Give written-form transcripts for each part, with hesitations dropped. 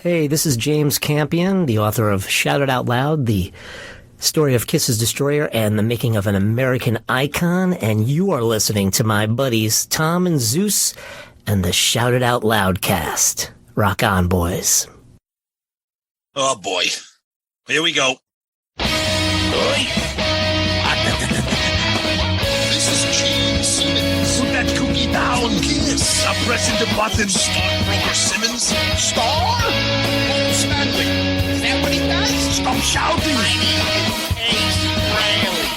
Hey, this is James Campion, the author of Shout It Out Loud, the story of Kiss's Destroyer and the making of an American icon, and you are listening to my buddies Tom and Zeus and the Shout It Out Loudcast. Rock on, boys. Oh, boy. Here we go. This is Gene Simmons. Put that cookie down. Kiss. Stop pressing the button. Stockbroker Simmons. Star? Paul Stanley. Is that what he does? Stop shouting. My name is Ace Riley.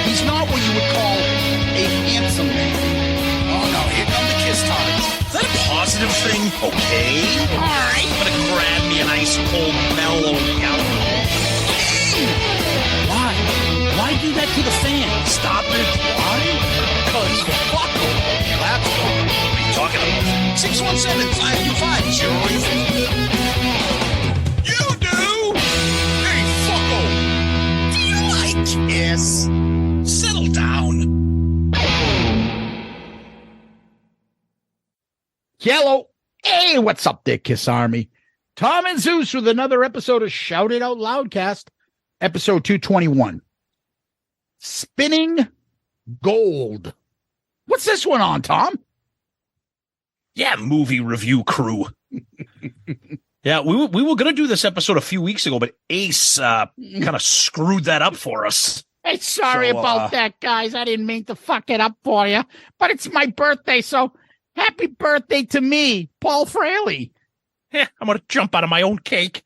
He's not what you would call a handsome man. Oh, no. Here come the kiss times. Is that a positive thing? Okay. All right. I'm gonna grab me an ice cold mellow yellow. Why? Why do that to the fan? Stop it. Why? Because fuck them. That's what are you talking about? 617-525-0850. You do? Hey, fucko. Do you like Kiss? Settle down. Yellow. Hey, what's up there, Kiss Army? Tom and Zeus with another episode of Shout It Out Loudcast, episode 221. Spinning Gold. What's this one on, Tom? Yeah, movie review crew. Yeah, we were going to do this episode a few weeks ago, but Ace kind of screwed that up for us. Hey, sorry So, about that, guys. I didn't mean to fuck it up for you, but it's my birthday, so happy birthday to me, Paul Fraley. I'm going to jump out of my own cake.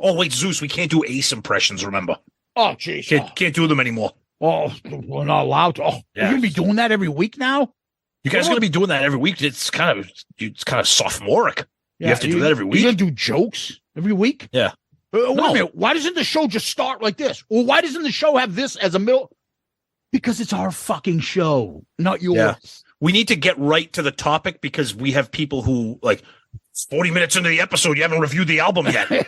Oh, wait, Zeus, we can't do Ace impressions, remember? Oh, jeez. Can't do them anymore. Oh, we're not allowed to. Oh, Yeah. you're going to be doing that every week now? You guys going to be doing that every week? It's kind of sophomoric. You have to do that every week. You're going to do jokes every week? Yeah. Wait a No. minute. Why doesn't the show just start like this? Or why doesn't the show have this as a middle? Because it's our fucking show, not yours. Yeah. We need to get right to the topic because we have people who, like, 40 minutes into the episode, you haven't reviewed the album yet.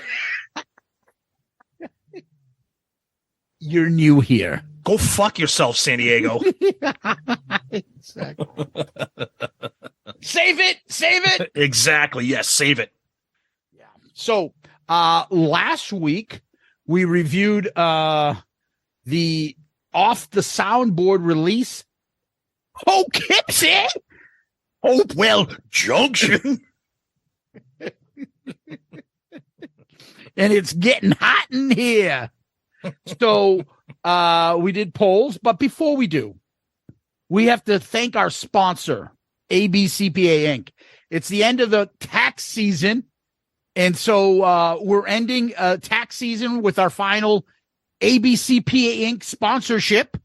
You're new here. Go fuck yourself, San Diego. Exactly. Save it. Exactly. Yes, save it. Yeah. So last week we reviewed the off the soundboard release. Oh, Kipsy! Hopewell Junction. And it's getting hot in here. So we did polls, but before we do, we have to thank our sponsor, ABCPA Inc. It's the end of the tax season, and so we're ending tax season with our final ABCPA Inc. sponsorship,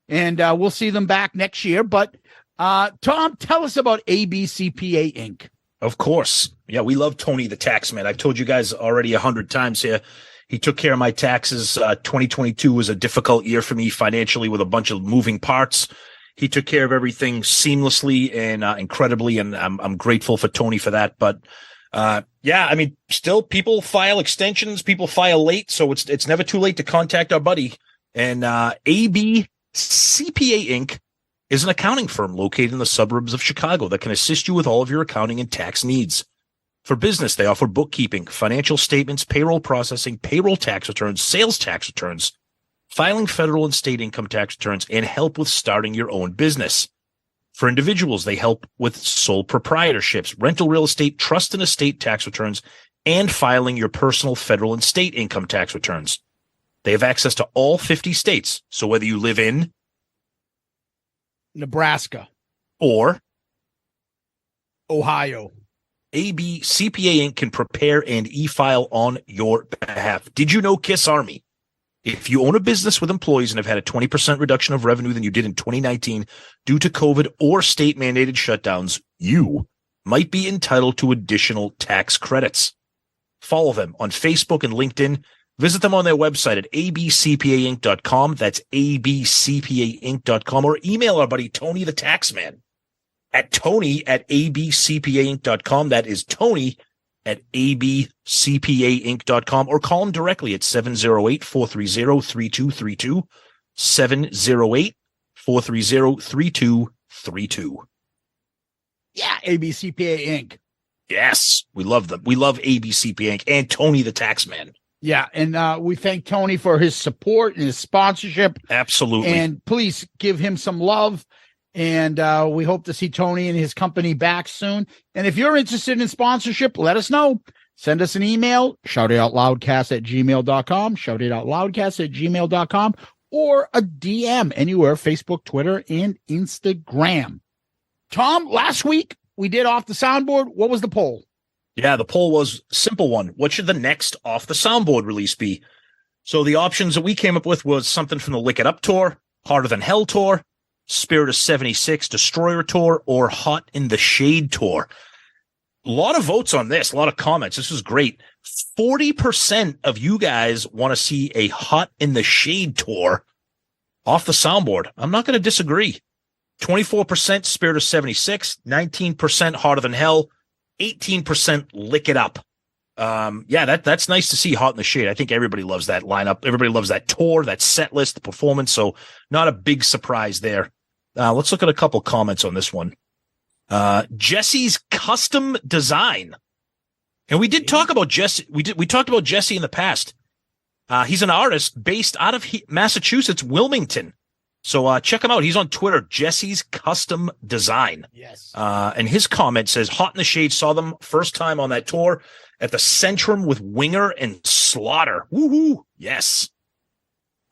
and we'll see them back next year. But Tom, tell us about ABCPA Inc. Of course. Yeah, we love Tony the Taxman. I've told you guys already 100 times here. He took care of my taxes. 2022 was a difficult year for me financially with a bunch of moving parts. He took care of everything seamlessly and incredibly, and I'm grateful for Tony for that. But yeah, I mean, still people file extensions, people file late, so it's never too late to contact our buddy. And AB CPA Inc. is an accounting firm located in the suburbs of Chicago that can assist you with all of your accounting and tax needs. For business, they offer bookkeeping, financial statements, payroll processing, payroll tax returns, sales tax returns, filing federal and state income tax returns, and help with starting your own business. For individuals, they help with sole proprietorships, rental real estate, trust and estate tax returns, and filing your personal federal and state income tax returns. They have access to all 50 states, so whether you live in Nebraska, or Ohio, AB CPA Inc. can prepare and e-file on your behalf. Did you know, Kiss Army? If you own a business with employees and have had a 20% reduction of revenue than you did in 2019 due to COVID or state-mandated shutdowns, you might be entitled to additional tax credits. Follow them on Facebook and LinkedIn. Visit them on their website at abcpainc.com. That's abcpainc.com, or email our buddy Tony the Taxman at tony@abcpainc.com. That is Tony at abcpainc.com, or call him directly at 708-430-3232, 708-430-3232. yeah, ABCPA Inc. Yes, we love them. We love ABCP Inc. and Tony the Taxman. Yeah, and we thank Tony for his support and his sponsorship. Absolutely. And please give him some love. And we hope to see Tony and his company back soon. And if you're interested in sponsorship, let us know. Send us an email, shoutitoutloudcast@gmail.com, shoutitoutloudcast@gmail.com, or a DM anywhere, Facebook, Twitter, and Instagram. Tom, last week we did Off the Soundboard. What was the poll? Yeah, the poll was a simple one. What should the next Off the Soundboard release be? So the options that we came up with was something from the Lick It Up tour, Harder Than Hell tour, Spirit of 76 Destroyer tour, or Hot in the Shade tour. A lot of votes on this, a lot of comments. This was great. 40% of you guys want to see a Hot in the Shade tour off the soundboard. I'm not going to disagree. 24% Spirit of 76, 19% Harder Than Hell, 18% Lick It Up. That's nice to see Hot in the Shade. I think everybody loves that lineup. Everybody loves that tour, that set list, the performance. So not a big surprise there. Let's look at a couple comments on this one. Jesse's custom design. And we did talk about Jesse. We talked about Jesse in the past. He's an artist based out of Massachusetts, Wilmington. So check him out. He's on Twitter, Jesse's Custom Design. Yes. And his comment says, Hot in the Shade, saw them first time on that tour at the Centrum with Winger and Slaughter. Woohoo! Yes.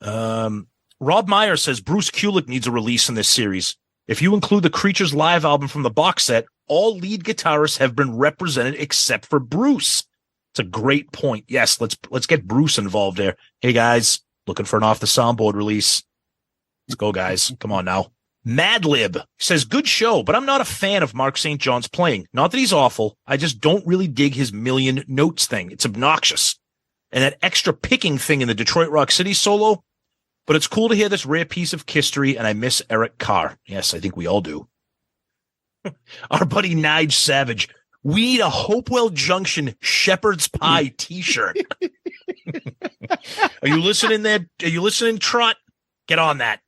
Rob Meyer says Bruce Kulick needs a release in this series. If you include the Creatures live album from the box set, all lead guitarists have been represented except for Bruce. It's a great point. Yes, let's get Bruce involved there. Hey guys, looking for an Off the Soundboard release. Let's go, guys. Come on now. Madlib says, good show, but I'm not a fan of Mark St. John's playing. Not that he's awful. I just don't really dig his million notes thing. It's obnoxious. And that extra picking thing in the Detroit Rock City solo. But it's cool to hear this rare piece of history, and I miss Eric Carr. Yes, I think we all do. Our buddy Nige Savage. We need a Hopewell Junction Shepherd's Pie t-shirt. Are you listening there? Are you listening, Trot? Get on that.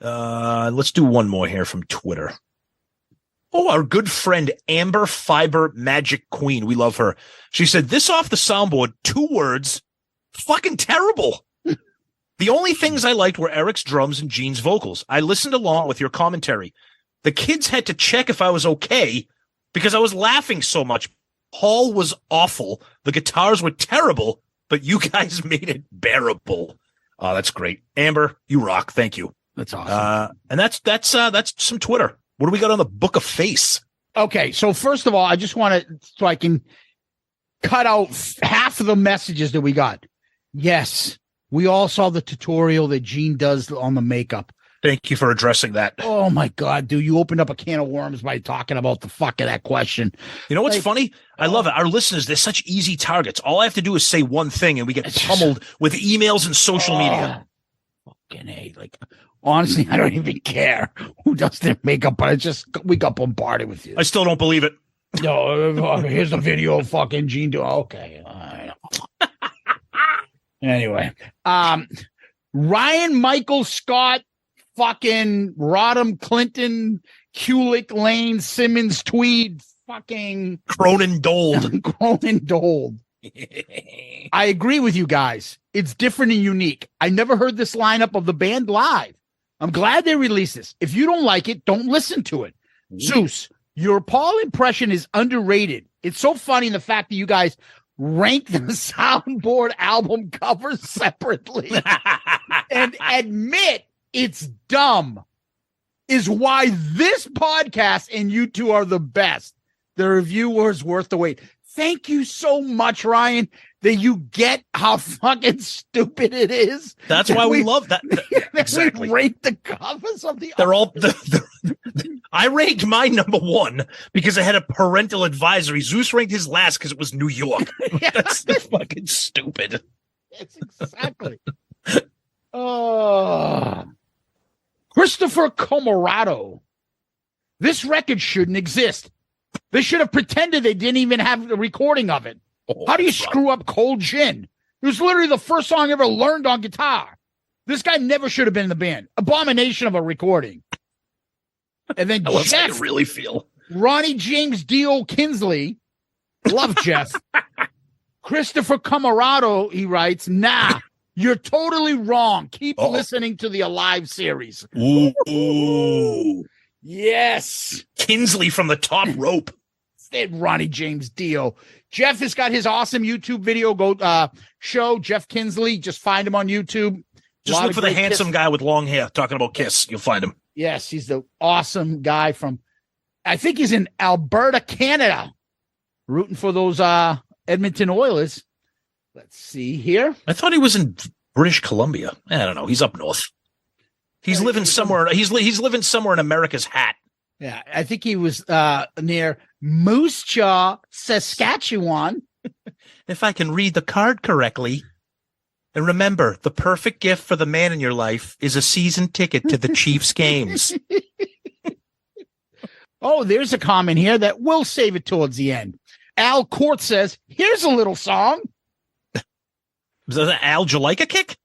Let's do one more here from Twitter. Oh, our good friend Amber Fiber Magic Queen. We love her. She said, this off the soundboard, 2 words, fucking terrible. The only things I liked were Eric's drums and Gene's vocals. I listened along with your commentary. The kids had to check if I was okay because I was laughing so much. Paul was awful. The guitars were terrible, but you guys made it bearable. Oh, that's great. Amber, you rock. Thank you. That's awesome. And that's some Twitter. What do we got on the Book of Face? Okay, so first of all, I just want to, so I can cut out half of the messages that we got. Yes, we all saw the tutorial that Gene does on the makeup. Thank you for addressing that. Oh my God, dude, you opened up a can of worms by talking about the fuck of that question. You know what's funny? I love it. Our listeners, they're such easy targets. All I have to do is say one thing and we get pummeled with emails and social media. Fucking A. Like, honestly, I don't even care who does their makeup, but it's just, we got bombarded with you. I still don't believe it. No, here's a video of fucking Gene doing, okay. All right. Anyway, Ryan Michael Scott, fucking Rodham Clinton, Kulick Lane, Simmons Tweed, fucking Cronin Dold. I agree with you guys. It's different and unique. I never heard this lineup of the band live. I'm glad they released this. If you don't like it, don't listen to it. Zeus, your Paul impression is underrated. It's so funny in the fact that you guys rank the soundboard album covers separately and admit it's dumb is why this podcast and you two are the best. The review was worth the wait. Thank you so much, Ryan, that you get how fucking stupid it is. That's why we love that. Exactly. We rate the covers of the They're all I ranked my number 1 because I had a parental advisory. Zeus ranked his last because it was New York. That's fucking stupid. It's exactly. Christopher Comorado. This record shouldn't exist. They should have pretended they didn't even have the recording of it. How do you screw up Cold Gin? It was literally the first song I ever learned on guitar. This guy never should have been in the band. Abomination of a recording. And then Jeff, how you really feel. Ronnie James Dio Kinsley. Love Jeff. Christopher Camarado, he writes, nah, you're totally wrong. Keep listening to the Alive series. Ooh. Yes. Kinsley from the top rope. Said Ronnie James Dio. Jeff has got his awesome YouTube video. Go show Jeff Kinsley. Just find him on YouTube. Just look for the handsome guy with long hair talking about Kiss. You'll find him. Yes, he's the awesome guy from, I think he's in Alberta, Canada, rooting for those Edmonton Oilers. Let's see here. I thought he was in British Columbia. I don't know. He's up north. He's living somewhere. He's living somewhere in America's hat. Yeah, I think he was near Moose Jaw, Saskatchewan. If I can read the card correctly. And remember, the perfect gift for the man in your life is a season ticket to the Chiefs games. Oh, there's a comment here that we'll save it towards the end. Al Court says, here's a little song. Is that an Al Jalika kick?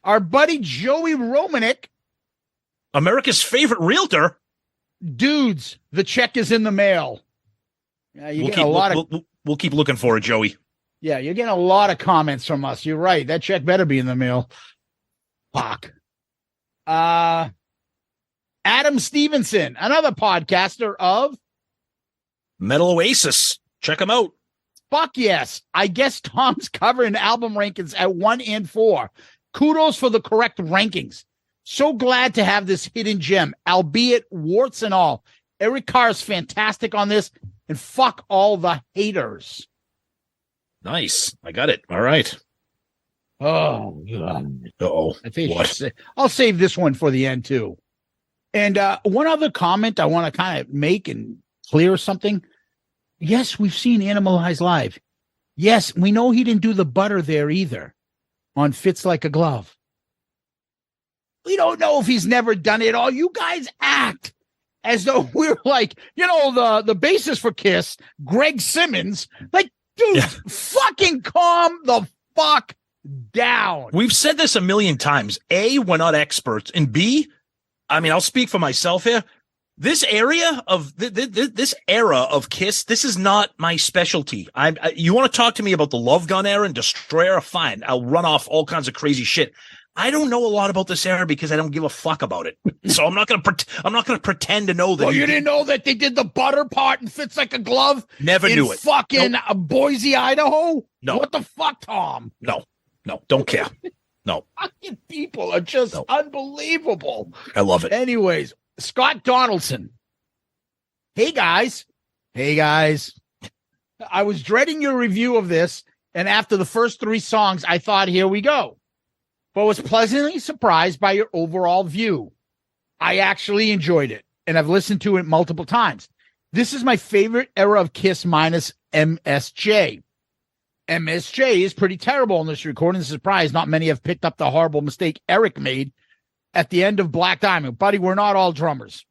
Our buddy Joey Romanek. America's favorite realtor. Dudes, the check is in the mail. Yeah, we'll keep looking for it, Joey. Yeah, you're getting a lot of comments from us. You're right. That check better be in the mail. Fuck. Adam Stevenson, another podcaster of Metal Oasis. Check him out. Fuck yes. I guess Tom's covering album rankings at 1 and 4. Kudos for the correct rankings. So glad to have this hidden gem, albeit warts and all. Eric Carr is fantastic on this, and fuck all the haters. Nice. I got it. All right. Oh, God. Uh-oh. I think I'll save this one for the end, too. And one other comment I want to kind of make and clear something. Yes, we've seen Animalize live. Yes, we know he didn't do the butter there either on Fits Like a Glove. We don't know if he's never done it all. You guys act as though we're like, the basis for Kiss, Greg Simmons. Like, dude, fucking calm the fuck down. We've said this a million times. A, we're not experts. And B, I mean, I'll speak for myself here. This area of this era of Kiss, this is not my specialty. You want to talk to me about the Love Gun era and Destroy era? Fine. I'll run off all kinds of crazy shit. I don't know a lot about this era because I don't give a fuck about it. So I'm not going to pretend to know that. Well, you didn't know that they did the butter part and Fits Like a Glove? Never knew it. Fucking Boise, Idaho? No. What the fuck, Tom? No, don't care. No. Fucking people are just unbelievable. I love it. Anyways, Scott Donaldson. Hey, guys. I was dreading your review of this, and after the first 3 songs, I thought, here we go. But was pleasantly surprised by your overall view. I actually enjoyed it, and I've listened to it multiple times. This is my favorite era of Kiss minus MSJ. MSJ is pretty terrible on this recording. Surprise, not many have picked up the horrible mistake Eric made at the end of Black Diamond. Buddy, we're not all drummers.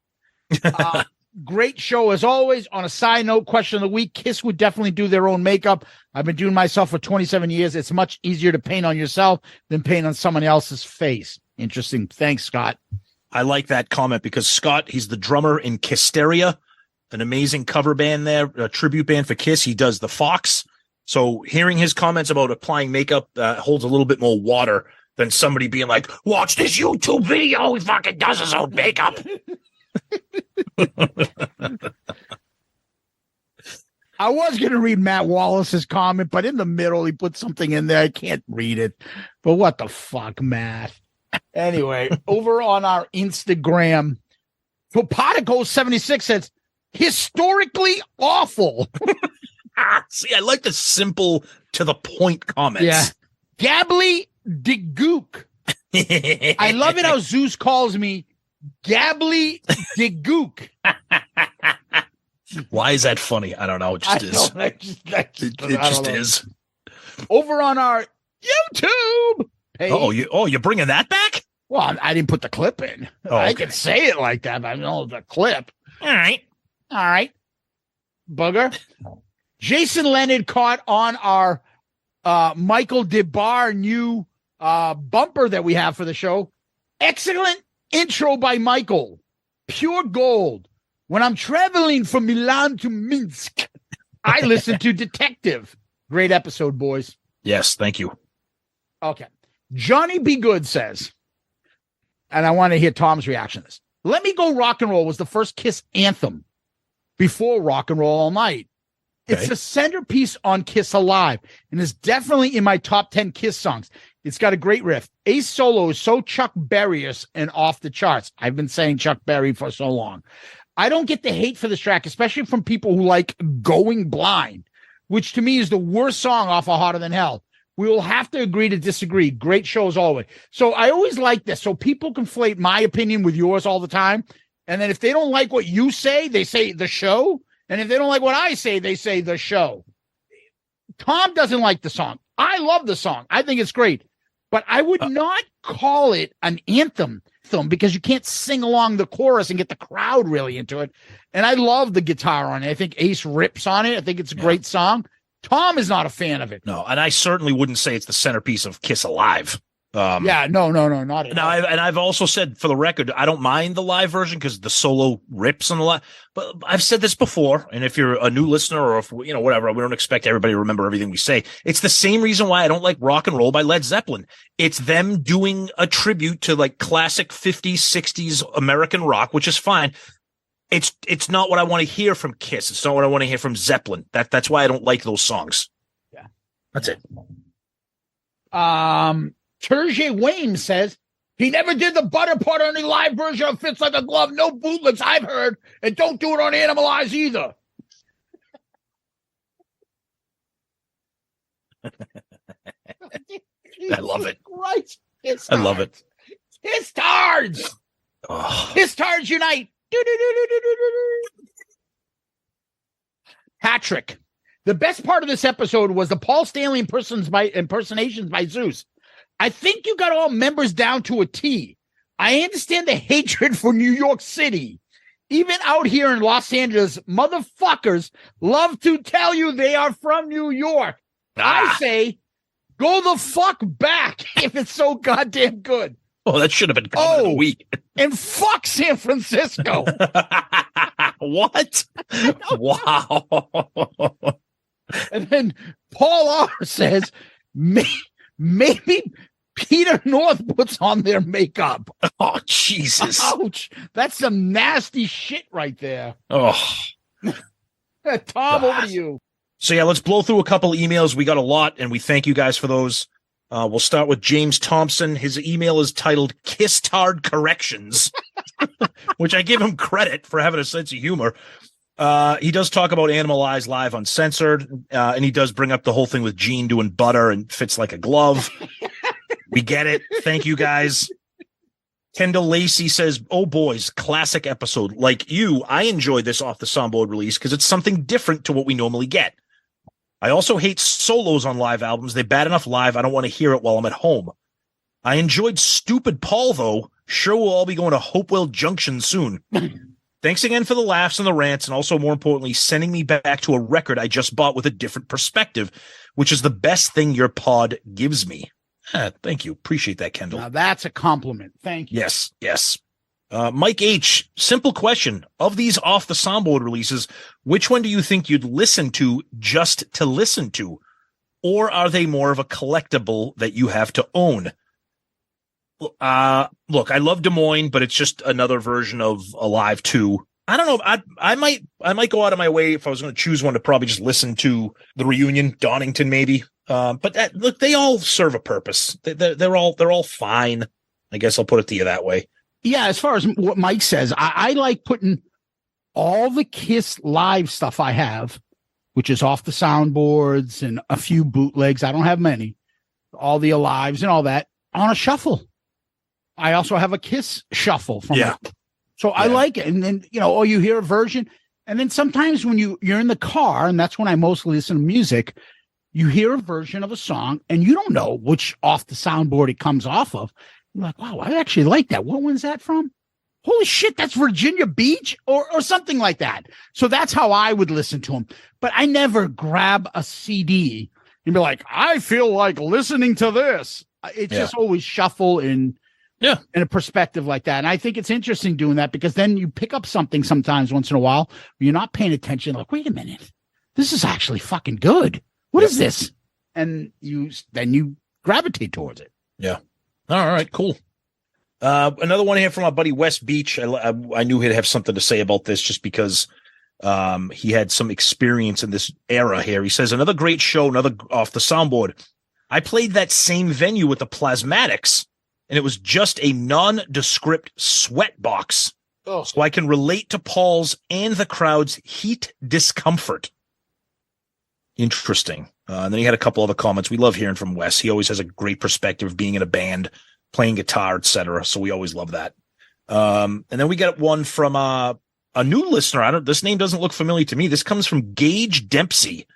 Great show as always. On a side note, question of the week, Kiss would definitely do their own makeup. I've been doing myself for 27 years. It's much easier to paint on yourself than paint on someone else's face. Interesting. Thanks, Scott. I like that comment because Scott, he's the drummer in KISStory, an amazing cover band there, a tribute band for Kiss. He does the Fox. So hearing his comments about applying makeup holds a little bit more water than somebody being like, watch this YouTube video. He fucking does his own makeup. I was going to read Matt Wallace's comment, but in the middle, he put something in there. I can't read it. But what the fuck, Matt? Anyway, over on our Instagram, Topatico76 says, historically awful. See, I like the simple to the point comments. Yeah. Gabbly de Gook. I love it how Zeus calls me Gabbly de Gook. Why is that funny? I don't know. It just is. It just is. Over on our YouTube page. You're bringing that back? Well, I didn't put the clip in. Oh, I can say it like that, but I know the clip. All right. Booger. Jason Leonard caught on our Michael DeBar new bumper that we have for the show. Excellent intro by Michael. Pure gold. When I'm traveling from Milan to Minsk, I listen to Detective. Great episode, boys. Yes, thank you. Okay. Johnny B. Good says, and I want to hear Tom's reaction to this. Let Me Go Rock and Roll was the first Kiss anthem before Rock and Roll All Night. Okay. It's the centerpiece on Kiss Alive and is definitely in my top 10 Kiss songs. It's got a great riff. Ace solo is so Chuck Berry-ish and off the charts. I've been saying Chuck Berry for so long. I don't get the hate for this track, especially from people who like Going Blind, which to me is the worst song off of Hotter Than Hell. We will have to agree to disagree. Great show as always. So I always like this. So people conflate my opinion with yours all the time. And then if they don't like what you say, they say the show. And if they don't like what I say, they say the show. Tom doesn't like the song. I love the song. I think it's great. But I would not call it an anthem because you can't sing along the chorus and get the crowd really into it. And I love the guitar on it. I think Ace rips on it. I think it's a great song. Tom is not a fan of it. No, and I certainly wouldn't say it's the centerpiece of Kiss Alive. No, not at all. I've also said, for the record, I don't mind the live version because the solo rips on the live. But I've said this before, and if you're a new listener or if whatever, we don't expect everybody to remember everything we say. It's the same reason why I don't like Rock and Roll by Led Zeppelin. It's them doing a tribute to like classic 50s, 60s American rock, which is fine. It's not what I want to hear from Kiss. It's not what I want to hear from Zeppelin. That's why I don't like those songs. Yeah, that's it. Terje Wayne says he never did the butter part on the live version of Fits Like a Glove. No bootlegs I've heard, and don't do it on Animalize either. I love it. Christ. I love it. Kiss Tards. Oh. Kiss Tards unite. Patrick. The best part of this episode was the Paul Stanley impersonations by Zeus. I think you got all members down to a T. I understand the hatred for New York City. Even out here in Los Angeles, motherfuckers love to tell you they are from New York. I say, go the fuck back if it's so goddamn good. Oh, that should have been coming in a week. And fuck San Francisco. What? Wow. And then Paul R. says, maybe Peter North puts on their makeup. Oh, Jesus. Ouch. That's some nasty shit right there. Oh. Tom, over to you. So, yeah, let's blow through a couple emails. We got a lot, and we thank you guys for those. We'll start with James Thompson. His email is titled Kisstard Corrections, which I give him credit for having a sense of humor. He does talk about Animalize Live Uncensored, and he does bring up the whole thing with Gene doing butter and Fits Like a Glove. We get it. Thank you, guys. Kendall Lacey says, oh, boys, classic episode. Like you, I enjoyed this off the soundboard release because it's something different to what we normally get. I also hate solos on live albums. They're bad enough live. I don't want to hear it while I'm at home. I enjoyed Stupid Paul, though. Sure, we'll all be going to Hopewell Junction soon. Thanks again for the laughs and the rants, and also, more importantly, sending me back to a record I just bought with a different perspective, which is the best thing your pod gives me. Thank you. Appreciate that, Kendall. Now, that's a compliment. Thank you. Yes. Mike H., simple question. Of these off the soundboard releases, which one do you think you'd listen to just to listen to? Or are they more of a collectible that you have to own? Look, I love Des Moines, but it's just another version of Alive 2. I don't know. I might go out of my way if I was going to choose one to probably just listen to the reunion, Donington maybe. But look, they all serve a purpose. They're all fine. I guess I'll put it to you that way. Yeah, as far as what Mike says, I like putting all the Kiss live stuff I have, which is off the soundboards and a few bootlegs. I don't have many. All the Alives and all that on a shuffle. I also have a Kiss shuffle from it. So I like it. And then, or you hear a version. And then sometimes when you're in the car, and that's when I mostly listen to music, you hear a version of a song and you don't know which off the soundboard it comes off of. You're like, wow, I actually like that. What one's that from? Holy shit, that's Virginia Beach or something like that. So that's how I would listen to them. But I never grab a CD and be like, I feel like listening to this. It's just always shuffle and Yeah. In a perspective like that. And I think it's interesting doing that because then you pick up something sometimes once in a while where you're not paying attention. Like, wait a minute, this is actually fucking good. What is this? And you gravitate towards it. Yeah. All right, cool. Another one here from our buddy West Beach. I knew he'd have something to say about this just because he had some experience in this era here. He says, another great show, another off the soundboard. I played that same venue with the Plasmatics, and it was just a nondescript sweat box. Oh. So I can relate to Paul's and the crowd's heat discomfort. Interesting. And then he had a couple other comments. We love hearing from Wes. He always has a great perspective of being in a band, playing guitar, etc. So we always love that. And then we got one from a new listener. This name doesn't look familiar to me. This comes from Gage Dempsey.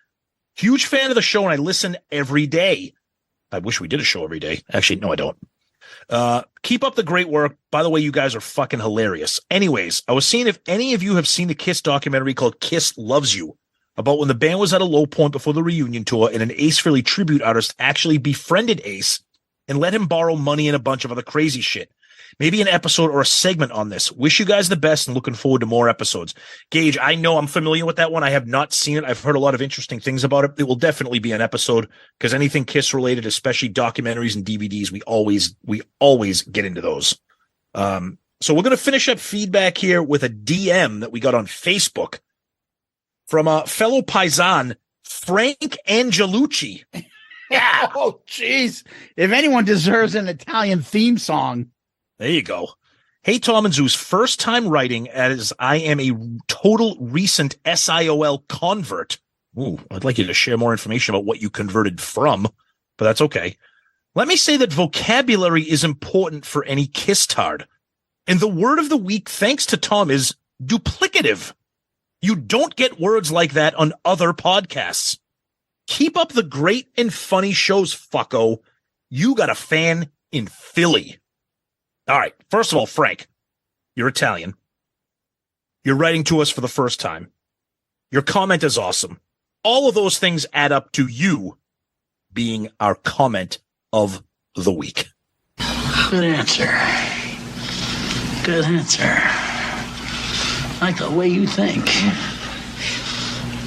Huge fan of the show, and I listen every day. I wish we did a show every day. Actually, no, I don't. Keep up the great work. By the way, you guys are fucking hilarious. Anyways, I was seeing if any of you have seen the Kiss documentary called Kiss Loves You, about when the band was at a low point before the reunion tour and an Ace Frehley tribute artist actually befriended Ace and let him borrow money and a bunch of other crazy shit. Maybe an episode or a segment on this. Wish you guys the best and looking forward to more episodes. Gage, I know I'm familiar with that one. I have not seen it. I've heard a lot of interesting things about it. It will definitely be an episode because anything Kiss related, especially documentaries and DVDs, we always get into those. So we're going to finish up feedback here with a DM that we got on Facebook from a fellow paisan, Frank Angelucci. Yeah. Oh, jeez. If anyone deserves an Italian theme song. There you go. Hey, Tom and Zeus, first time writing as I am a total recent SIOL convert. Ooh, I'd like you to share more information about what you converted from, but that's okay. Let me say that vocabulary is important for any Kiss-tard. And the word of the week, thanks to Tom, is duplicative. You don't get words like that on other podcasts. Keep up the great and funny shows, fucko. You got a fan in Philly. All right. First of all, Frank, you're Italian. You're writing to us for the first time. Your comment is awesome. All of those things add up to you being our comment of the week. Good answer. Good answer. I like the way you think.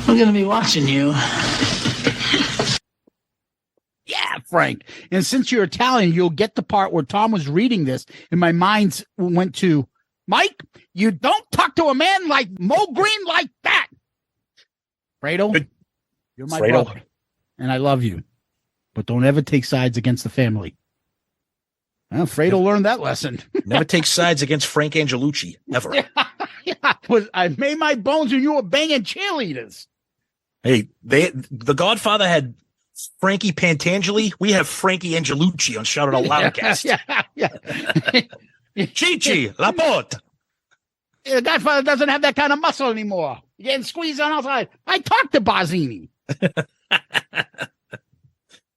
I'm going to be watching you. Yeah, Frank. And since you're Italian, you'll get the part where Tom was reading this, and my mind went to, Mike, you don't talk to a man like Mo Green like that. Fredo, you're my brother, and I love you. But don't ever take sides against the family. Well, Fredo learned that lesson. Never take sides against Frank Angelucci, ever. Yeah, I made my bones when you were banging cheerleaders. Hey, the Godfather had Frankie Pantangeli. We have Frankie Angelucci on Shout It Out Loudcast. Yeah. Chi-Chi, La Porte. The Godfather doesn't have that kind of muscle anymore. You're getting squeezed on outside. I talked to Barzini.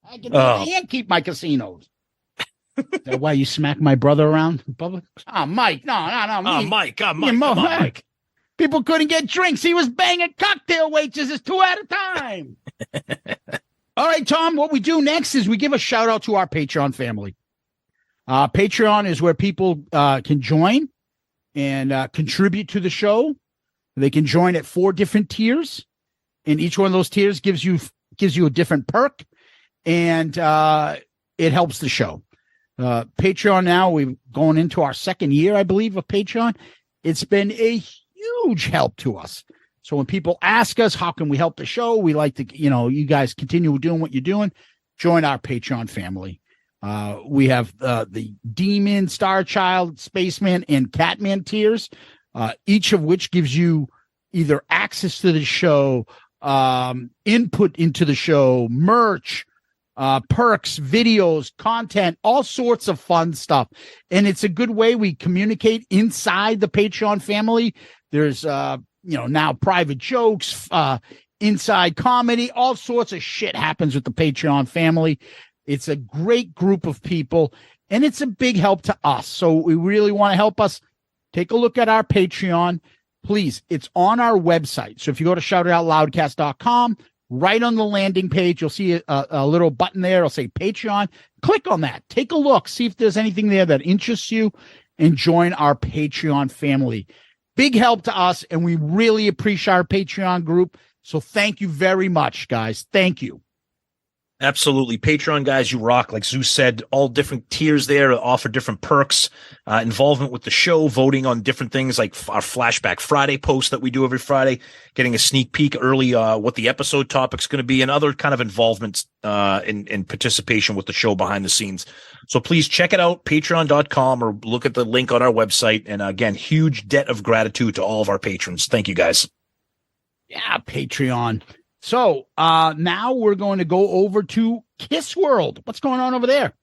I can't keep my casinos. Is that why you smack my brother around in public? Oh, Mike. No. Mike. Come on, Mike. People couldn't get drinks. He was banging cocktail waitresses 2 at a time. All right, Tom, what we do next is we give a shout out to our Patreon family. Patreon is where people can join and contribute to the show. They can join at 4 different tiers, and each one of those tiers gives you a different perk, and it helps the show. Patreon now, we're going into our 2nd year, I believe, of Patreon. It's been a huge help to us. So when people ask us, how can we help the show? We like to, you guys continue doing what you're doing. Join our Patreon family. We have the Demon, Star Child, Spaceman, and Catman tiers, each of which gives you either access to the show, input into the show, merch, perks, videos, content, all sorts of fun stuff. And it's a good way we communicate inside the Patreon family. There's, now private jokes, inside comedy, all sorts of shit happens with the Patreon family. It's a great group of people, and it's a big help to us. So we really want to help us. Take a look at our Patreon. Please, it's on our website. So if you go to shoutitoutloudcast.com, right on the landing page. You'll see a little button there. It'll say Patreon. Click on that. Take a look. See if there's anything there that interests you and join our Patreon family. Big help to us, and we really appreciate our Patreon group. So thank you very much, guys. Thank you. Absolutely. Patreon guys, you rock. Like Zeus said, all different tiers there offer different perks, involvement with the show, voting on different things like our Flashback Friday post that we do every Friday, getting a sneak peek early, what the episode topic's going to be, and other kind of involvements in participation with the show behind the scenes. So please check it out, patreon.com, or look at the link on our website. And again, huge debt of gratitude to all of our patrons. Thank you guys. Yeah, Patreon. So now we're going to go over to Kiss World. What's going on over there?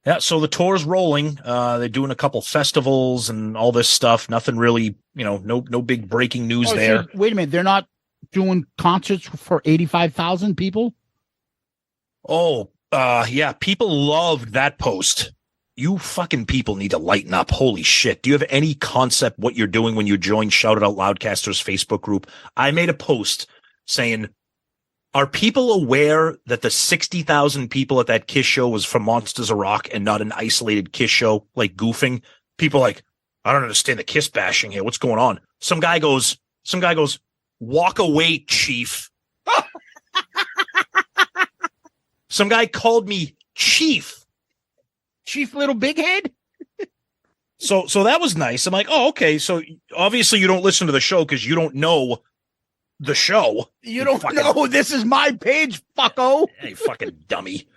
Yeah, so the tour's rolling. They're doing a couple festivals and all this stuff. Nothing really, no big breaking news there. So, wait a minute. They're not doing concerts for 85,000 people? Oh, yeah. People loved that post. You fucking people need to lighten up. Holy shit. Do you have any concept what you're doing when you join Shout It Out Loudcasters Facebook group? I made a post saying, are people aware that the 60,000 people at that Kiss show was from Monsters of Rock and not an isolated Kiss show, like goofing? People like, I don't understand the Kiss bashing here. What's going on? Some guy goes, walk away, Chief. Some guy called me Chief. Chief Little Big Head? So that was nice. I'm like, oh, okay. So obviously you don't listen to the show because you don't know the show. You don't know this is my page, fucko. Hey, fucking dummy.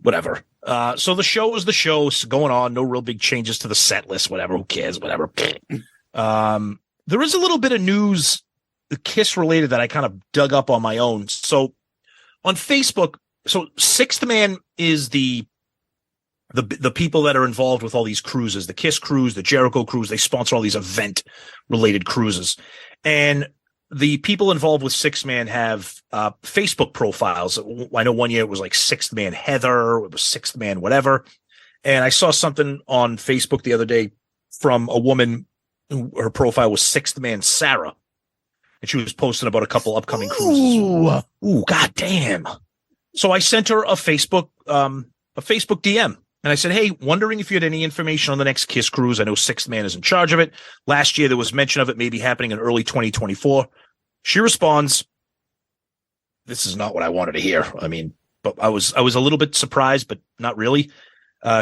Whatever. So the show is the show. It's going on. No real big changes to the set list. Whatever. Who cares? Whatever. There is a little bit of news, Kiss related, that I kind of dug up on my own. So on Facebook, so Sixth Man is the people that are involved with all these cruises, the Kiss cruise, the Jericho cruise. They sponsor all these event related cruises. And the people involved with Sixth Man have Facebook profiles. I know one year it was like Sixth Man Heather, it was Sixth Man whatever. And I saw something on Facebook the other day from a woman who her profile was Sixth Man Sarah. And she was posting about a couple upcoming cruises. Ooh, goddamn. So I sent her a Facebook DM. And I said, hey, wondering if you had any information on the next Kiss cruise. I know Sixth Man is in charge of it. Last year, there was mention of it maybe happening in early 2024. She responds, this is not what I wanted to hear. I mean, but I was a little bit surprised, but not really.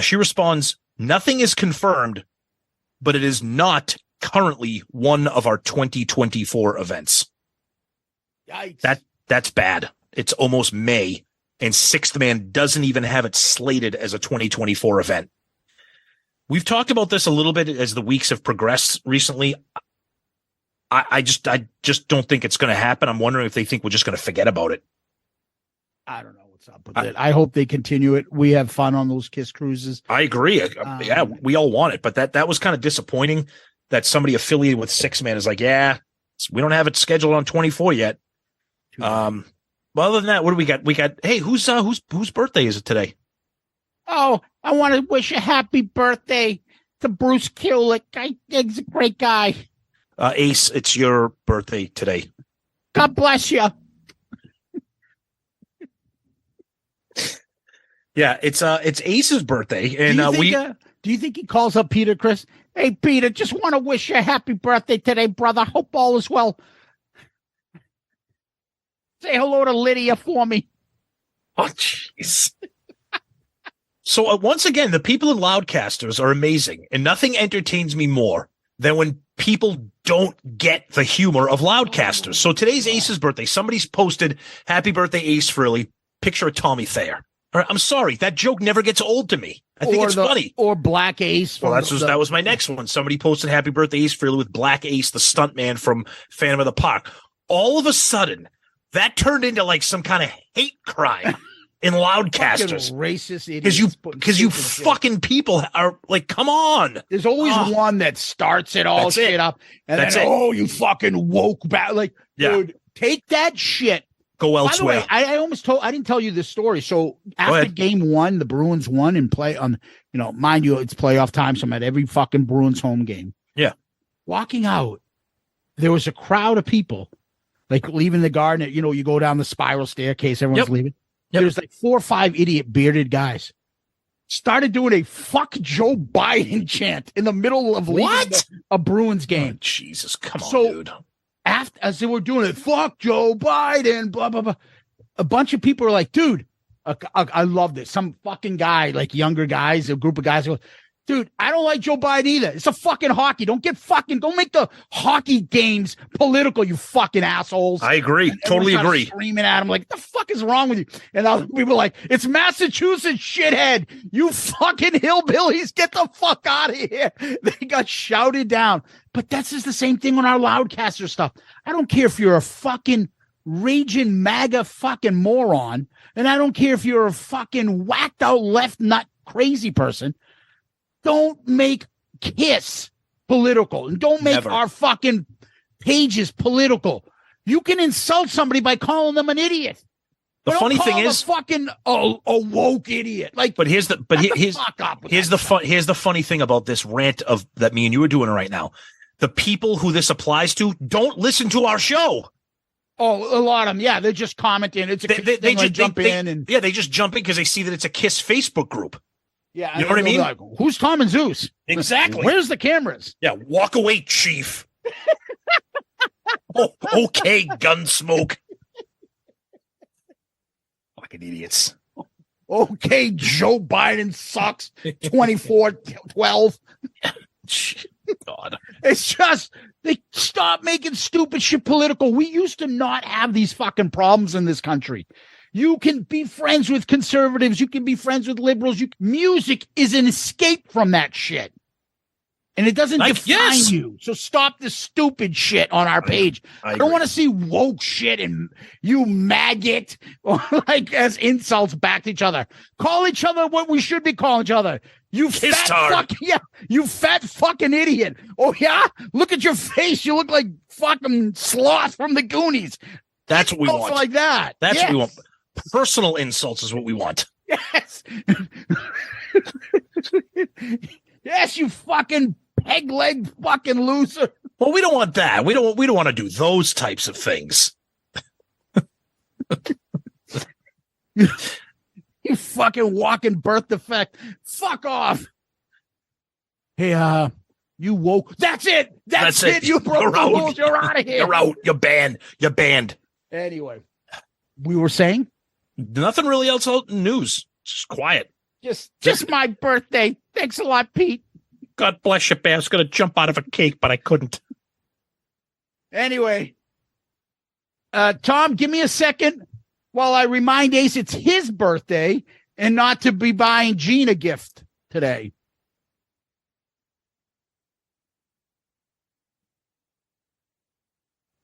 She responds, nothing is confirmed, but it is not currently one of our 2024 events. Yikes. That's bad. It's almost May. And Sixth Man doesn't even have it slated as a 2024 event. We've talked about this a little bit as the weeks have progressed recently. I just don't think it's going to happen. I'm wondering if they think we're just going to forget about it. I don't know what's up with it. I hope they continue it. We have fun on those Kiss cruises. I agree. Yeah, we all want it. But that was kind of disappointing that somebody affiliated with Sixth Man is like, yeah, we don't have it scheduled on 24 yet. Well, other than that, what do we got? We got, hey, whose birthday is it today? Oh, I want to wish a happy birthday to Bruce Kulick. He's a great guy. Ace, it's your birthday today. God bless you. Yeah, it's Ace's birthday, and do you think he calls up Peter, Chris? Hey, Peter, just want to wish you a happy birthday today, brother. Hope all is well. Say hello to Lydia for me. Oh, jeez. So once again, the people in Loudcasters are amazing, and nothing entertains me more than when people don't get the humor of Loudcasters. So today's Ace's birthday. Somebody's posted, happy birthday, Ace Frehley. Picture of Tommy Thayer. All right, I'm sorry. That joke never gets old to me. I think it's funny. Or Black Ace. Well, that was my next one. Somebody posted happy birthday, Ace Frehley, with Black Ace, the stuntman from Phantom of the Park. All of a sudden, that turned into like some kind of hate crime in Loudcasters. Racist idiots. Because you fucking people are like, come on. There's always one that starts it all shit up. And then, you fucking woke back. Like, dude, take that shit. Go elsewhere. By the way, I didn't tell you this story. So after game one, the Bruins won and play on, mind you, it's playoff time. So I'm at every fucking Bruins home game. Yeah. Walking out, there was a crowd of people like leaving the garden. You go down the spiral staircase. Everyone's leaving. Yep. There's like 4 or 5 idiot bearded guys started doing a "fuck Joe Biden" chant in the middle of leaving a Bruins game. Oh, Jesus, come on, dude. As they were doing it, "Fuck Joe Biden," blah blah blah. A bunch of people are like, "Dude, I love this." Some fucking guy, like younger guys, a group of guys go, "Dude, I don't like Joe Biden either. It's a fucking hockey. Don't make the hockey games political, you fucking assholes." I agree. Totally agree. Screaming at him like, "What the fuck is wrong with you?" And other people are like, "It's Massachusetts, shithead. You fucking hillbillies, get the fuck out of here." They got shouted down. But that's just the same thing on our Loudcaster stuff. I don't care if you're a fucking raging MAGA fucking moron, and I don't care if you're a fucking whacked out left nut crazy person. Don't make KISS political, and don't make our fucking pages political. You can insult somebody by calling them an idiot. The funny thing is, fucking a woke idiot. Here's the funny thing about this rant that me and you are doing right now. The people who this applies to don't listen to our show. Oh, a lot of them. Yeah, they're just commenting. It's they just jump in because they see that it's a KISS Facebook group. Yeah, you know what I mean? Like, who's Tom and Zeus? Exactly. Where's the cameras? Yeah, walk away, Chief. Okay, Gunsmoke. Fucking idiots. Okay, Joe Biden sucks. 24-12. God. It's just they stop making stupid shit political. We used to not have these fucking problems in this country. You can be friends with conservatives. You can be friends with liberals. Music is an escape from that shit. And it doesn't define you. So stop the stupid shit on our page. I don't want to see woke shit and you maggot or as insults back to each other. Call each other what we should be calling each other. You you fat fucking idiot. Oh yeah? Look at your face. You look like fucking Sloth from the Goonies. That's what we want. Like that. That's what we want. Personal insults is what we want. Yes. Yes, you fucking peg-legged fucking loser. Well, we don't want that. We don't want to do those types of things. You fucking walking birth defect. Fuck off. Hey, you woke. That's it. That's it. You broke the rules. You're out of here. You're out. You're banned. You're banned. Anyway, we were saying nothing really else out in news. Just quiet. Just my birthday. Thanks a lot, Pete. God bless you, Beth. I was going to jump out of a cake, but I couldn't. Anyway, Tom, give me a second while I remind Ace it's his birthday and not to be buying Gene a gift today.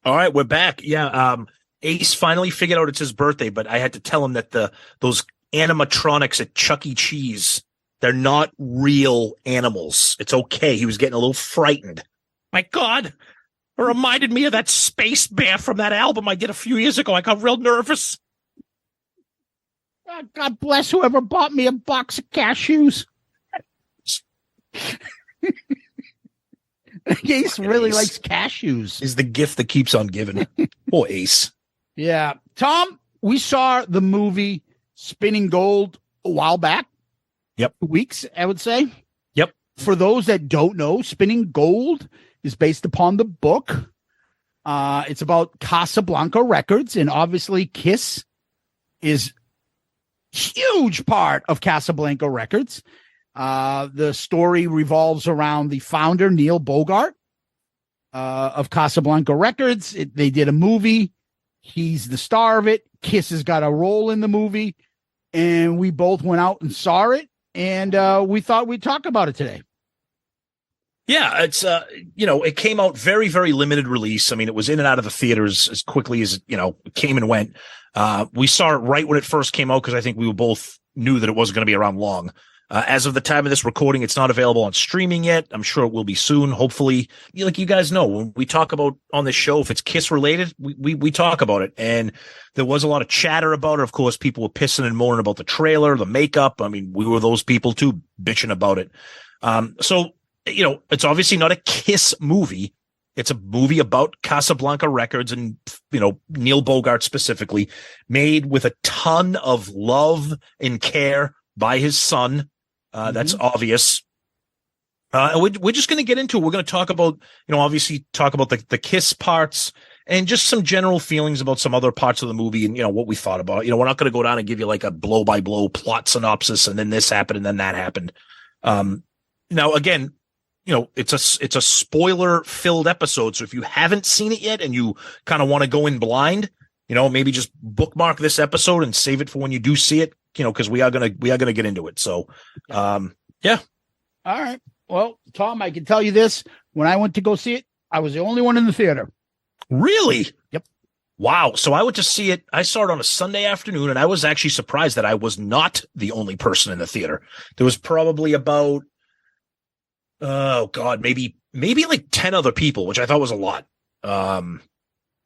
All right, we're back. Yeah, Ace finally figured out it's his birthday, but I had to tell him that those animatronics at Chuck E. Cheese, they're not real animals. It's okay. He was getting a little frightened. My God, it reminded me of that Space Bear from that album I did a few years ago. I got real nervous. God bless whoever bought me a box of cashews. Ace really likes cashews. Is the gift that keeps on giving. Poor Ace. Yeah. Tom, we saw the movie Spinning Gold a while back. Yep. Weeks, I would say. Yep. For those that don't know, Spinning Gold is based upon the book. It's about Casablanca Records, and obviously KISS is huge part of Casablanca Records. The story revolves around the founder, Neil Bogart, of Casablanca Records. They did a movie. He's the star of it. KISS has got a role in the movie, and we both went out and saw it, and we thought we'd talk about it today. Yeah, it's it came out very, very limited release. I mean, it was in and out of the theaters as quickly as it came and went. We saw it right when it first came out because I think we both knew that it wasn't going to be around long. As of the time of this recording, it's not available on streaming yet. I'm sure it will be soon. Hopefully, like you guys know, when we talk about on this show, if it's KISS related, we talk about it. And there was a lot of chatter about it. Of course, people were pissing and moaning about the trailer, the makeup. I mean, we were those people too, bitching about it. So it's obviously not a KISS movie. It's a movie about Casablanca Records and, Neil Bogart specifically, made with a ton of love and care by his son. That's obvious. And we're just going to get into it. We're going to talk about, obviously talk about the Kiss parts and just some general feelings about some other parts of the movie and, what we thought about it. We're not going to go down and give you like a blow by blow plot synopsis and then this happened and then that happened. Now, again, it's a spoiler filled episode. So if you haven't seen it yet and you kind of want to go in blind, maybe just bookmark this episode and save it for when you do see it, because we are going to get into it. So, yeah. All right. Well, Tom, I can tell you this. When I went to go see it, I was the only one in the theater. Really? Yep. Wow. So I went to see it. I saw it on a Sunday afternoon, and I was actually surprised that I was not the only person in the theater. There was probably about, maybe like 10 other people, which I thought was a lot. And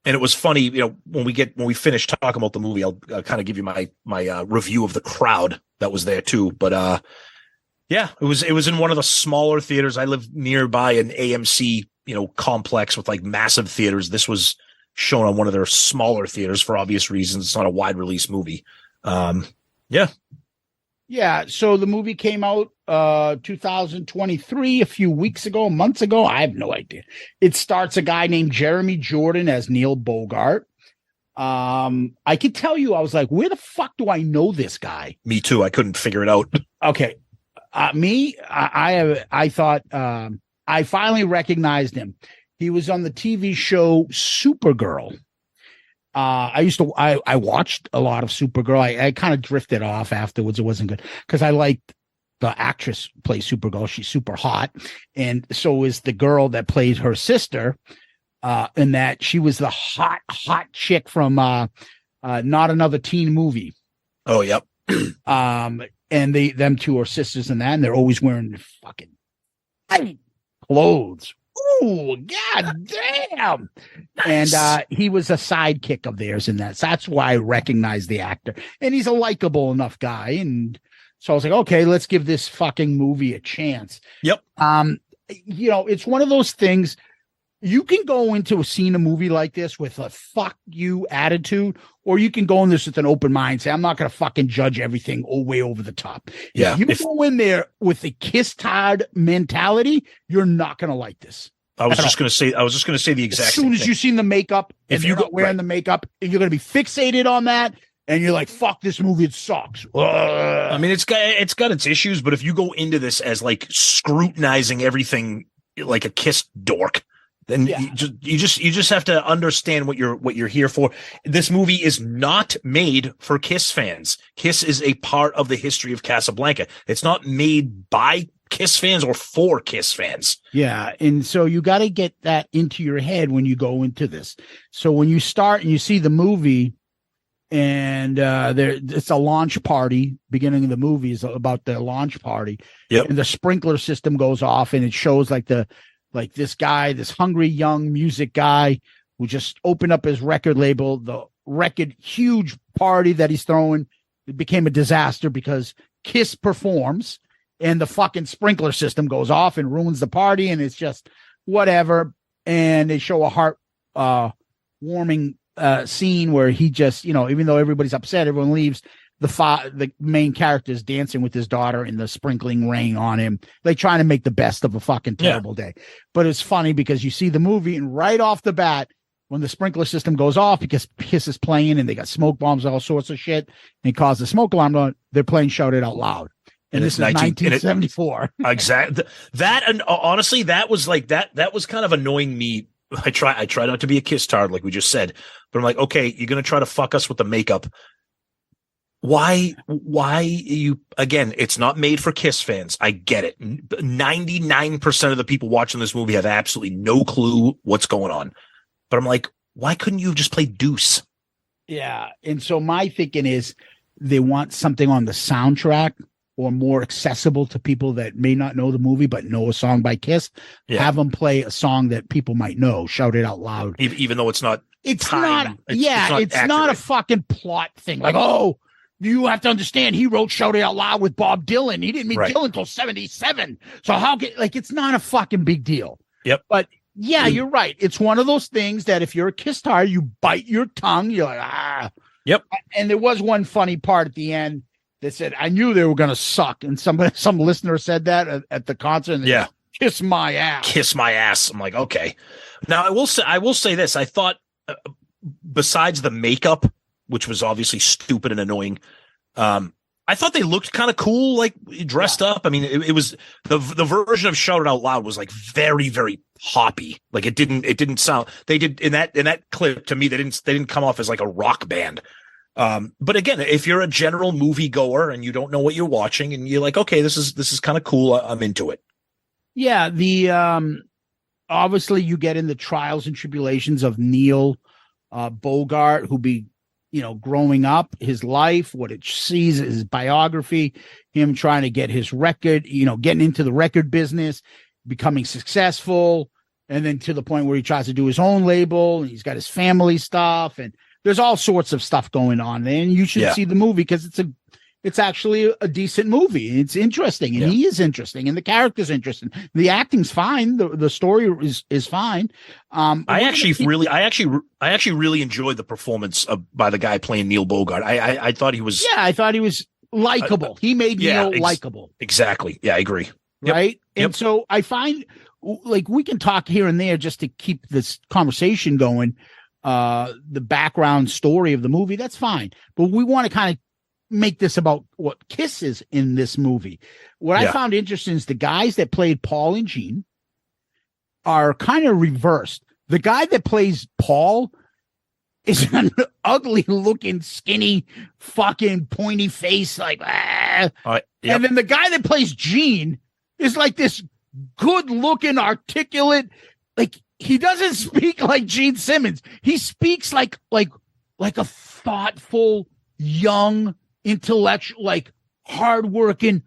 it was funny, when we finish talking about the movie, I'll kind of give you my review of the crowd that was there too. But, yeah, it was in one of the smaller theaters. I live nearby an AMC, complex with like massive theaters. This was shown on one of their smaller theaters for obvious reasons. It's not a wide release movie. Yeah. Yeah. So the movie came out 2023, months ago. I have no idea. It starts a guy named Jeremy Jordan as Neil Bogart. I could tell you, I was like, where the fuck do I know this guy? Me too. I couldn't figure it out. Okay. I thought I finally recognized him. He was on the TV show Supergirl. I watched a lot of Supergirl. I kind of drifted off afterwards. It wasn't good because I liked the actress who plays Supergirl. She's super hot. And so is the girl that played her sister, in that she was the hot chick from Not Another Teen Movie. Oh, yep. And them two are sisters in that, and they're always wearing fucking clothes. Ooh, god damn. Nice. And he was a sidekick of theirs in that. So that's why I recognize the actor. And he's a likable enough guy. And so I was like, okay, let's give this fucking movie a chance. Yep. It's one of those things. You can go into a movie like this with a fuck you attitude, or you can go in this with an open mind, say, I'm not going to fucking judge everything way over the top. Yeah. If you go in there with the Kiss Todd mentality, you're not going to like this. I was just going to say the exact as soon as you've seen the makeup, if you're not wearing the makeup, and you're going to be fixated on that, and you're like, fuck this movie, it sucks. I mean, it's got its issues, but if you go into this as like scrutinizing everything like a Kiss dork, then you just have to understand what you're here for. This movie is not made for Kiss fans. Kiss is a part of the history of Casablanca. It's not made by Kiss fans or for Kiss fans. Yeah, and so you got to get that into your head when you go into this. So when you start and you see the movie, and it's a launch party. Beginning of the movie is about the launch party. Yep. And the sprinkler system goes off, and it shows like this guy, this hungry young music guy who just opened up his record label, the record huge party that he's throwing. It became a disaster because Kiss performs and the fucking sprinkler system goes off and ruins the party. And it's just whatever. And they show a heart warming scene where he just, even though everybody's upset, everyone leaves. The main character is dancing with his daughter in the sprinkling rain on him, like trying to make the best of a fucking terrible day. But it's funny because you see the movie and right off the bat, when the sprinkler system goes off because Kiss is playing and they got smoke bombs, all sorts of shit, and it caused the smoke alarm, they're playing Shout It Out Loud. And this is 1974. Exactly. That, and honestly, that was like that was kind of annoying me. I try not to be a Kiss tard, like we just said, but I'm like, okay, you're going to try to fuck us with the makeup. Why you, again, it's not made for Kiss fans. I get it. 99% of the people watching this movie have absolutely no clue what's going on. But I'm like, why couldn't you just play Deuce? Yeah. And so my thinking is they want something on the soundtrack or more accessible to people that may not know the movie, but know a song by Kiss. Yeah. Have them play a song that people might know, Shout It Out Loud. Even though it's not. It's not a fucking plot thing. Like, oh, you have to understand, he wrote Shout It Out Loud with Bob Dylan. He didn't meet Dylan until 77. So it's not a fucking big deal. Yep. But Yeah, you're right. It's one of those things that if you're a Kiss star, you bite your tongue. You're like, ah. Yep. And there was one funny part at the end that said, I knew they were going to suck. And some listener said that at the concert. And Yeah. Kiss my ass. Kiss my ass. I'm like, okay. Now I will say this. I thought besides the makeup, which was obviously stupid and annoying, I thought they looked kind of cool, like dressed up. I mean, it was the version of Shout It Out Loud was like very, very poppy. Like it didn't sound, they did in that clip to me, they didn't come off as like a rock band. But again, if you're a general movie goer and you don't know what you're watching and you're like, okay, this is kind of cool. I'm into it. Yeah. Obviously you get in the trials and tribulations of Neil Bogart, who growing up, his life, what it sees, his biography, him trying to get his record, getting into the record business, becoming successful, and then to the point where he tries to do his own label, and he's got his family stuff, and there's all sorts of stuff going on. And you should see the movie because it's actually a decent movie. It's interesting, and he is interesting, and the character's interesting. The acting's fine. The story is fine. I actually really enjoyed the performance by the guy playing Neil Bogart. I thought he was. Yeah, I thought he was likable. He made Neil likable. Exactly. Yeah, I agree. Right. And so I find like we can talk here and there just to keep this conversation going. The background story of the movie, that's fine. But we want to kind of make this about what Kiss is in this movie. What I found interesting is the guys that played Paul and Gene are kind of reversed. The guy that plays Paul is an ugly looking, skinny, fucking pointy face, like, and then the guy that plays Gene is like this good looking, articulate, like he doesn't speak like Gene Simmons. He speaks like a thoughtful, young, intellectual, like hardworking,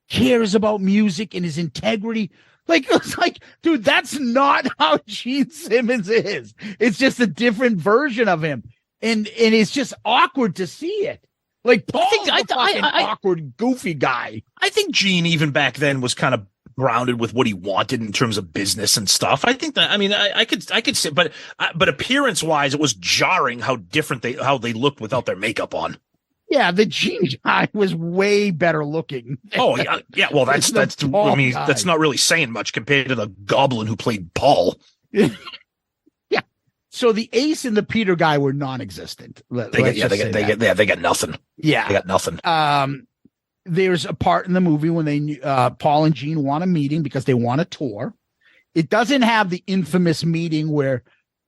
cares about music and his integrity. Like, it's like, dude, that's not how Gene Simmons is. It's just a different version of him. And it's just awkward to see it. Like, Paul's a fucking awkward, goofy guy. I think Gene, even back then, was kind of grounded with what he wanted in terms of business and stuff. I think that, I mean, I could say, but appearance wise, it was jarring how different how they looked without their makeup on. Yeah, the Gene guy was way better looking. Oh yeah. Well, that's I mean, that's not really saying much compared to the goblin who played Paul. Yeah. So the Ace and the Peter guy were non-existent. They got nothing. Yeah, they got nothing. There's a part in the movie when Paul and Gene want a meeting because they want a tour. It doesn't have the infamous meeting where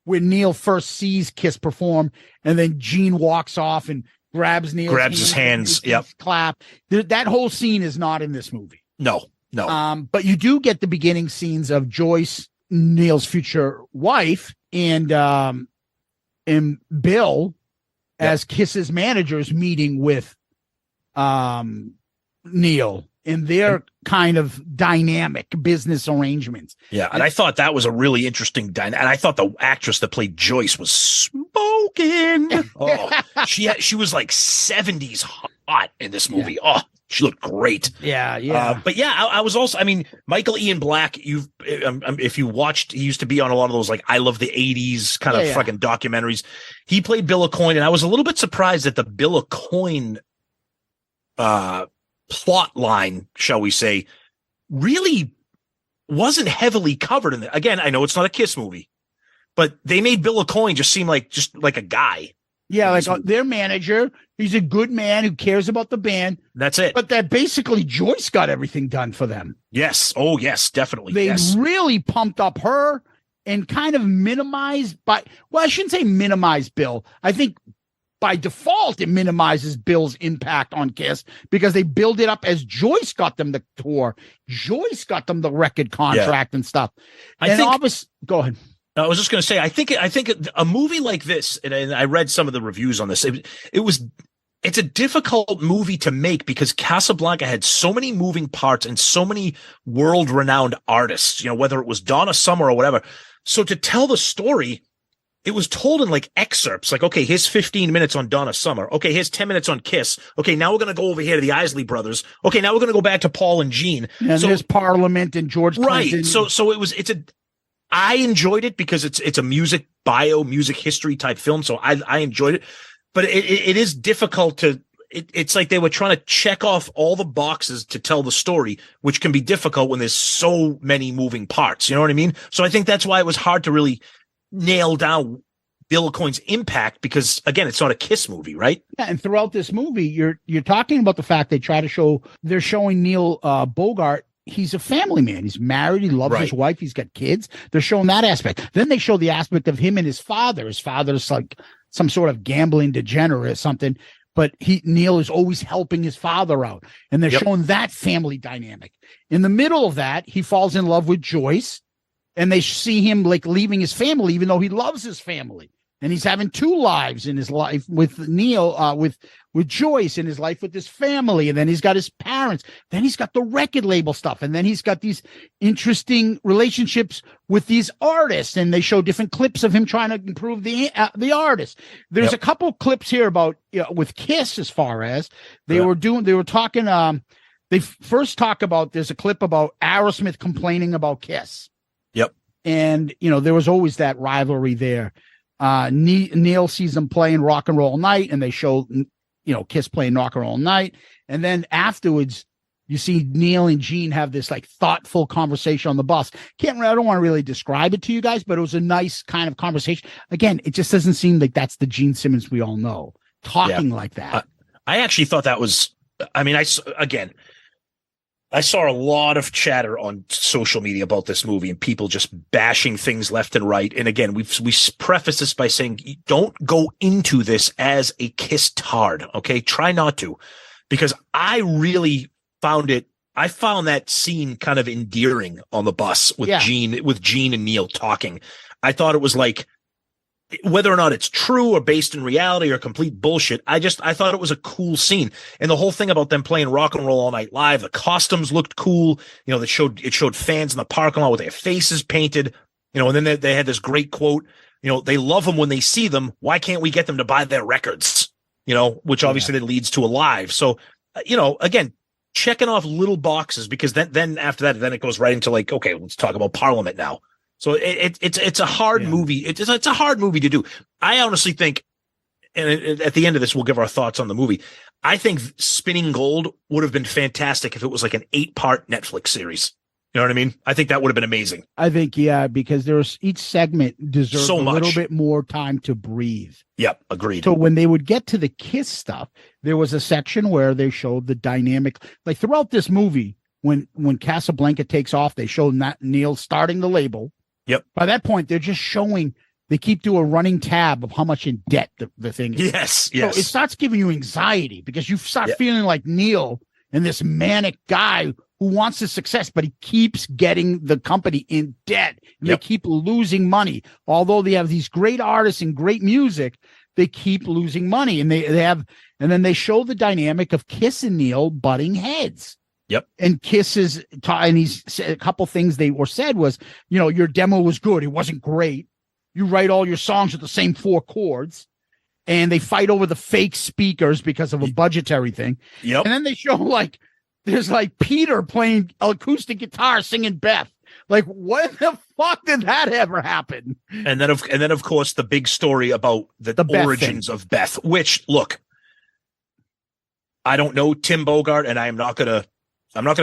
Neil first sees Kiss perform and then Gene walks off and grabs his hands. Yep. Clap. That whole scene is not in this movie. No. But you do get the beginning scenes of Joyce, Neil's future wife, and Bill as Kiss's managers meeting with Neil in their kind of dynamic business arrangements. Yeah, and I thought that was a really interesting and I thought the actress that played Joyce was smoking. Oh, she was like 70s hot in this movie. Yeah. Oh, she looked great. Yeah. But yeah, I was also, I mean, Michael Ian Black, if you watched, he used to be on a lot of those like I Love the 80s kind of fucking documentaries. He played Bill Aucoin, and I was a little bit surprised that the Bill Aucoin plot line, shall we say, really wasn't heavily covered in it. Again, I know it's not a Kiss movie, but they made Bill Aucoin just seem like a guy. Yeah, like their manager. He's a good man who cares about the band. That's it. But that basically Joyce got everything done for them. Yes. Oh, yes, definitely. They really pumped up her and kind of minimized I shouldn't say minimize Bill. I think by default, it minimizes Bill's impact on Kiss because they build it up as Joyce got them the tour. Joyce got them the record contract and stuff. Go ahead. I was just going to say, I think a movie like this, and I read some of the reviews on this. It's a difficult movie to make because Casablanca had so many moving parts and so many world-renowned artists, whether it was Donna Summer or whatever. So to tell the story, it was told in like excerpts, like, okay, here's 15 minutes on Donna Summer. Okay, here's 10 minutes on Kiss. Okay, now we're going to go over here to the Isley Brothers. Okay, now we're going to go back to Paul and Gene. And there's Parliament and George Clinton. Right. So I enjoyed it because it's a music history type film. So I enjoyed it, but it is difficult to, it's like they were trying to check off all the boxes to tell the story, which can be difficult when there's so many moving parts. You know what I mean? So I think that's why it was hard to really nail down Bill Aucoin's impact, because again, it's not a Kiss movie, right? Yeah, and throughout this movie, you're talking about the fact they're showing Neil Bogart. He's a family man. He's married. He loves his wife. He's got kids. They're showing that aspect. Then they show the aspect of him and his father. His father's like some sort of gambling degenerate or something, but Neil is always helping his father out. And they're showing that family dynamic. In the middle of that, he falls in love with Joyce, and they see him like leaving his family, even though he loves his family. And he's having two lives in his life with Neil, with Joyce, in his life with his family. And then he's got his parents. Then he's got the record label stuff. And then he's got these interesting relationships with these artists. And they show different clips of him trying to improve the artist. There's a couple clips here about with Kiss, as far as they were talking. They first talk about, there's a clip about Aerosmith complaining about Kiss. Yep. And, there was always that rivalry there. Neil sees them playing Rock and Roll Night, and they show Kiss playing Rock and Roll Night, and then afterwards you see Neil and Gene have this like thoughtful conversation on the bus. I don't want to really describe it to you guys, but it was a nice kind of conversation. Again, it just doesn't seem like that's the Gene Simmons we all know talking like that. I actually thought that was, I mean, I saw a lot of chatter on social media about this movie and people just bashing things left and right. And again, we preface this by saying, don't go into this as a Kiss tard. Okay. Try not to, because I really found that scene kind of endearing on the bus with Gene and Neil talking. I thought it was like, whether or not it's true or based in reality or complete bullshit, I thought it was a cool scene. And the whole thing about them playing Rock and Roll All Night Live, the costumes looked cool. It showed fans in the parking lot with their faces painted, and then they had this great quote, they love them when they see them. Why can't we get them to buy their records? Which obviously then leads to a live. So, again, checking off little boxes, because then after that, then it goes right into like, okay, let's talk about Parliament now. So it's a hard movie. It's a hard movie to do. I honestly think, and at the end of this, we'll give our thoughts on the movie. I think Spinning Gold would have been fantastic if it was like an 8-part Netflix series. You know what I mean? I think that would have been amazing. I think, because each segment deserves a little bit more time to breathe. Yep, agreed. So when they would get to the Kiss stuff, there was a section where they showed the dynamic, like throughout this movie, when Casablanca takes off, they show Neil starting the label. Yep. By that point, they're just showing, they keep doing a running tab of how much in debt the thing is. Yes. So it starts giving you anxiety, because you start feeling like Neil and this manic guy who wants the success, but he keeps getting the company in debt, and they keep losing money. Although they have these great artists and great music, they keep losing money, and and then they show the dynamic of Kiss and Neil butting heads. Yep. And Kiss and he's said a couple things they were said was, your demo was good. It wasn't great. You write all your songs with the same 4 chords, and they fight over the fake speakers because of a budgetary thing. Yep. And then they show there's Peter playing acoustic guitar singing Beth. Like, when the fuck did that ever happen? And then of course the big story about the origins of Beth, which, look, I don't know Tim Bogart, and I'm not gonna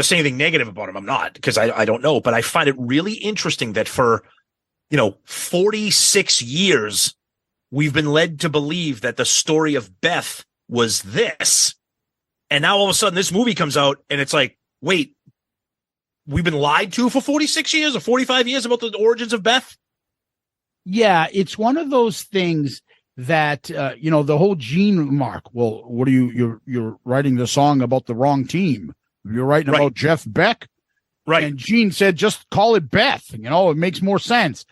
say anything negative about him. I'm not, because I don't know, but I find it really interesting that for, 46 years, we've been led to believe that the story of Beth was this. And now all of a sudden this movie comes out and it's like, wait, we've been lied to for 46 years or 45 years about the origins of Beth? Yeah, it's one of those things that, the whole Gene remark, well, what are you're writing the song about the wrong team. You're writing about Jeff Beck. Right. And Gene said, just call it Beth. It makes more sense.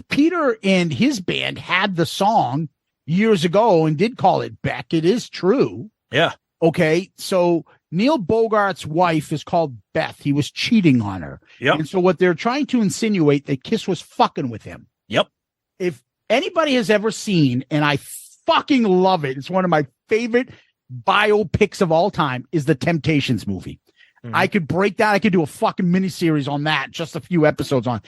Peter and his band had the song years ago and did call it Beck. It is true. Yeah. Okay. So Neil Bogart's wife is called Beth. He was cheating on her. Yep. And so what they're trying to insinuate, that Kiss was fucking with him. Yep. If anybody has ever seen, and I fucking love it, it's one of my favorite biopics of all time, is the Temptations movie. Mm-hmm. I could break that. I could do a fucking miniseries on that, just a few episodes on.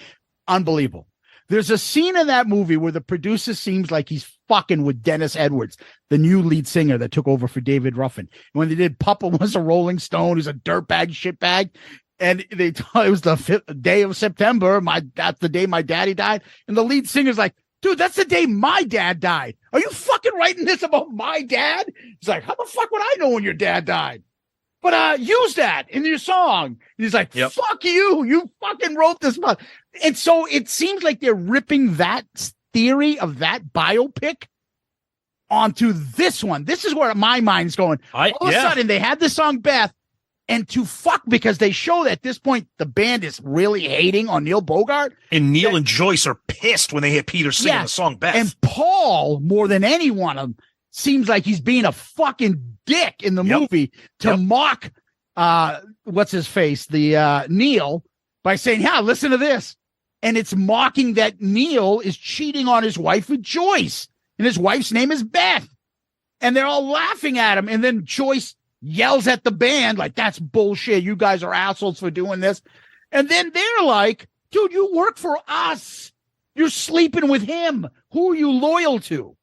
unbelievable. There's a scene in that movie where the producer seems like he's fucking with Dennis Edwards, the new lead singer that took over for David Ruffin. When they did Papa Was a Rolling Stone, he's a dirtbag, shitbag. And they thought it was the 5th day of September. That's the day my daddy died. And the lead singer's like, dude, that's the day my dad died. Are you fucking writing this about my dad? He's like, how the fuck would I know when your dad died? But use that in your song. And he's like, fuck you. You fucking wrote this. And so it seems like they're ripping that theory of that biopic onto this one. This is where my mind's going. All of a sudden, they had the song Beth, and to fuck, because they show that at this point the band is really hating on Neil Bogart. And Neil and Joyce are pissed when they hear Peter singing the song Beth. And Paul, more than any one of them, seems like he's being a fucking dick in the movie to mock what's his face, the Neil, by saying, yeah, listen to this. And it's mocking that Neil is cheating on his wife with Joyce. And his wife's name is Beth. And they're all laughing at him. And then Joyce yells at the band like, that's bullshit. You guys are assholes for doing this. And then they're like, dude, you work for us. You're sleeping with him. Who are you loyal to?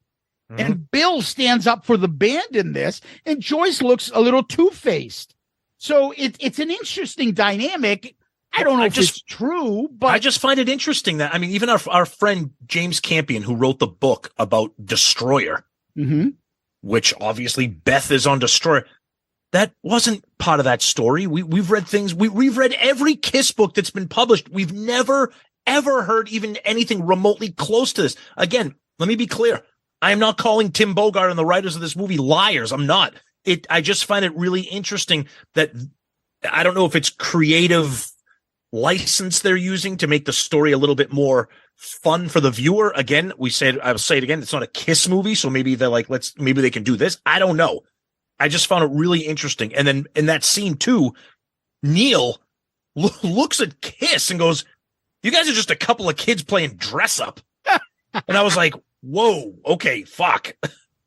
Mm-hmm. And Bill stands up for the band in this. And Joyce looks a little two-faced. So it's an interesting dynamic. I don't know if it's true, but I just find it interesting that, I mean, even our friend James Campion, who wrote the book about Destroyer, which obviously Beth is on Destroyer, that wasn't part of that story. We've read things. We've read every Kiss book that's been published. We've never, ever heard even anything remotely close to this. Again, let me be clear. I am not calling Tim Bogart and the writers of this movie liars. I'm not. I just find it really interesting that I don't know if it's creative license they're using to make the story a little bit more fun for the viewer. Again, I'll say it again. It's not a Kiss movie. So maybe they're like, maybe they can do this. I don't know. I just found it really interesting. And then in that scene too, Neil looks at Kiss and goes, you guys are just a couple of kids playing dress up. And I was like, whoa, okay, fuck.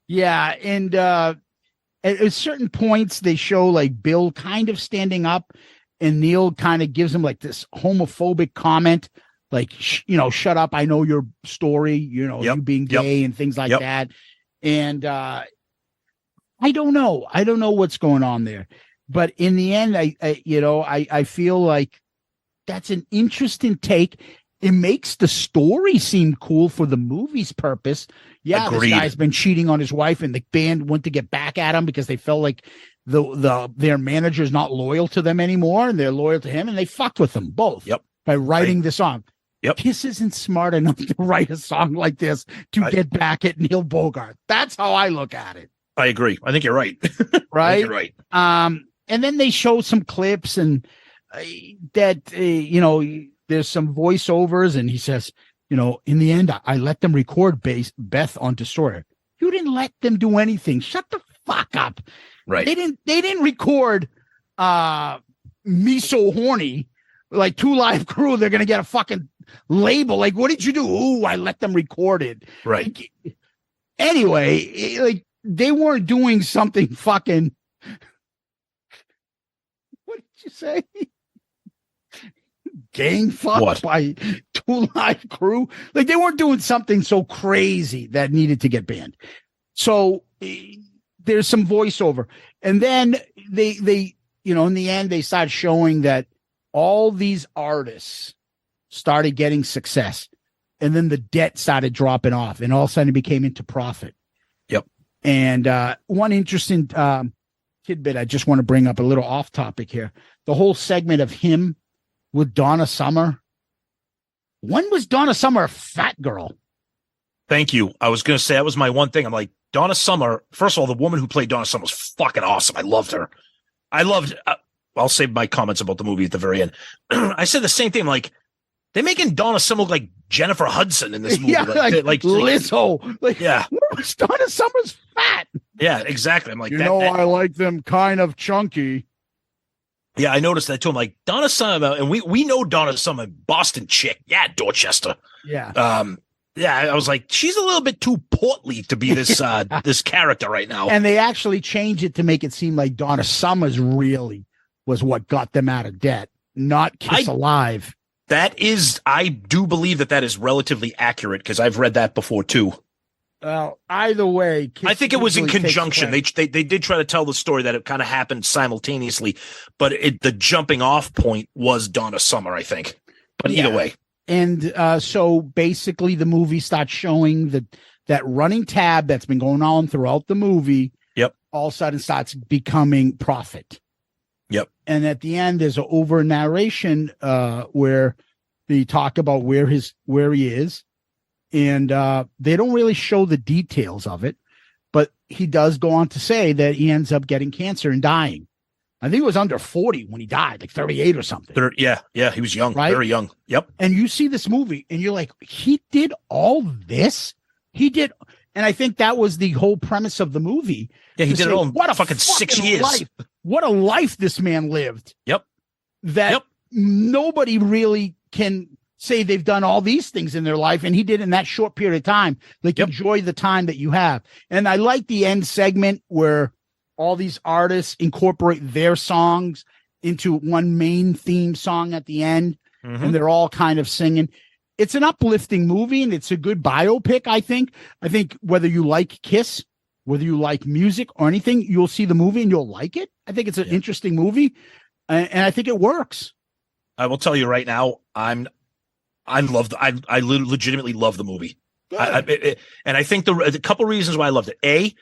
Yeah. And at certain points, they show like Bill kind of standing up, and Neil kind of gives him like this homophobic comment, like, shut up. I know your story, you being gay and things like that. And I don't know. I don't know what's going on there. But in the end, I feel like that's an interesting take. It makes the story seem cool for the movie's purpose. Yeah, Agreed. This guy's been cheating on his wife, and the band went to get back at him because they felt like their manager's not loyal to them anymore, and they're loyal to him, and they fucked with them both by writing the song. Kiss isn't smart enough to write a song like this to get back at Neil Bogart. That's how I look at it. I agree. I think you're right. Right? I think you're right. And then they show some clips, and there's some voiceovers, and he says, in the end, I let them record Beth on Destroyer. You didn't let them do anything. Shut the fuck up. Right. They didn't record Me So Horny, like Two Live Crew. They're going to get a fucking label. Like, what did you do? Ooh, I let them record it. Right. Anyway, they weren't doing something fucking. What did you say? Gang fucked by Two Live Crew. Like, they weren't doing something so crazy that needed to get banned. So there's some voiceover. And then they in the end, they started showing that all these artists started getting success. And then the debt started dropping off, and all of a sudden it became into profit. Yep. And one interesting tidbit I just want to bring up, a little off topic here. The whole segment of him with Donna Summer. When was Donna Summer a fat girl? Thank you. I was going to say that was my one thing. I'm like, Donna Summer, first of all, the woman who played Donna Summer was fucking awesome. I loved her. I'll save my comments about the movie at the very end. I said the same thing. Like, they're making Donna Summer look like Jennifer Hudson in this movie. Yeah, like Lizzo. Like, yeah. Donna Summer's fat. Yeah, exactly. I'm like, I like them kind of chunky. Yeah, I noticed that too. I'm like, Donna Summer, and we know Donna Summer, Boston chick. Yeah, Dorchester. Yeah. Yeah, I was like, she's a little bit too portly to be this this character right now. And they actually changed it to make it seem like Donna Summers really was what got them out of debt, not Kiss Alive. That is, I do believe that is relatively accurate because I've read that before too. Well, either way, Kiss I think it was in usually takes conjunction. credit. They did try to tell the story that it kind of happened simultaneously, but the jumping off point was Donna Summer, I think. But either way, And so basically, the movie starts showing that running tab that's been going on throughout the movie. Yep. All of a sudden starts becoming profit. Yep. And at the end, there's an over narration where they talk about where he is, and they don't really show the details of it, but he does go on to say that he ends up getting cancer and dying. I think it was under 40 when he died, like 38 or something. yeah, he was young, Right? very young. Yep. And you see this movie and you're like, he did all this? He did. And I think that was the whole premise of the movie. Yeah, he To did say, it all in what a fucking 6 fucking years. life. What a life this man lived. Yep. That nobody really can say they've done all these things in their life. And he did in that short period of time. Like, enjoy the time that you have. And I like the end segment where all these artists incorporate their songs into one main theme song at the end. Mm-hmm. And they're all kind of singing. It's an uplifting movie and it's a good biopic, I think. I think whether you like Kiss, whether you like music or anything, you'll see the movie and you'll like it. I think it's an interesting movie, and I think it works. I will tell you right now, I legitimately love the movie. And I think the couple reasons why I loved it.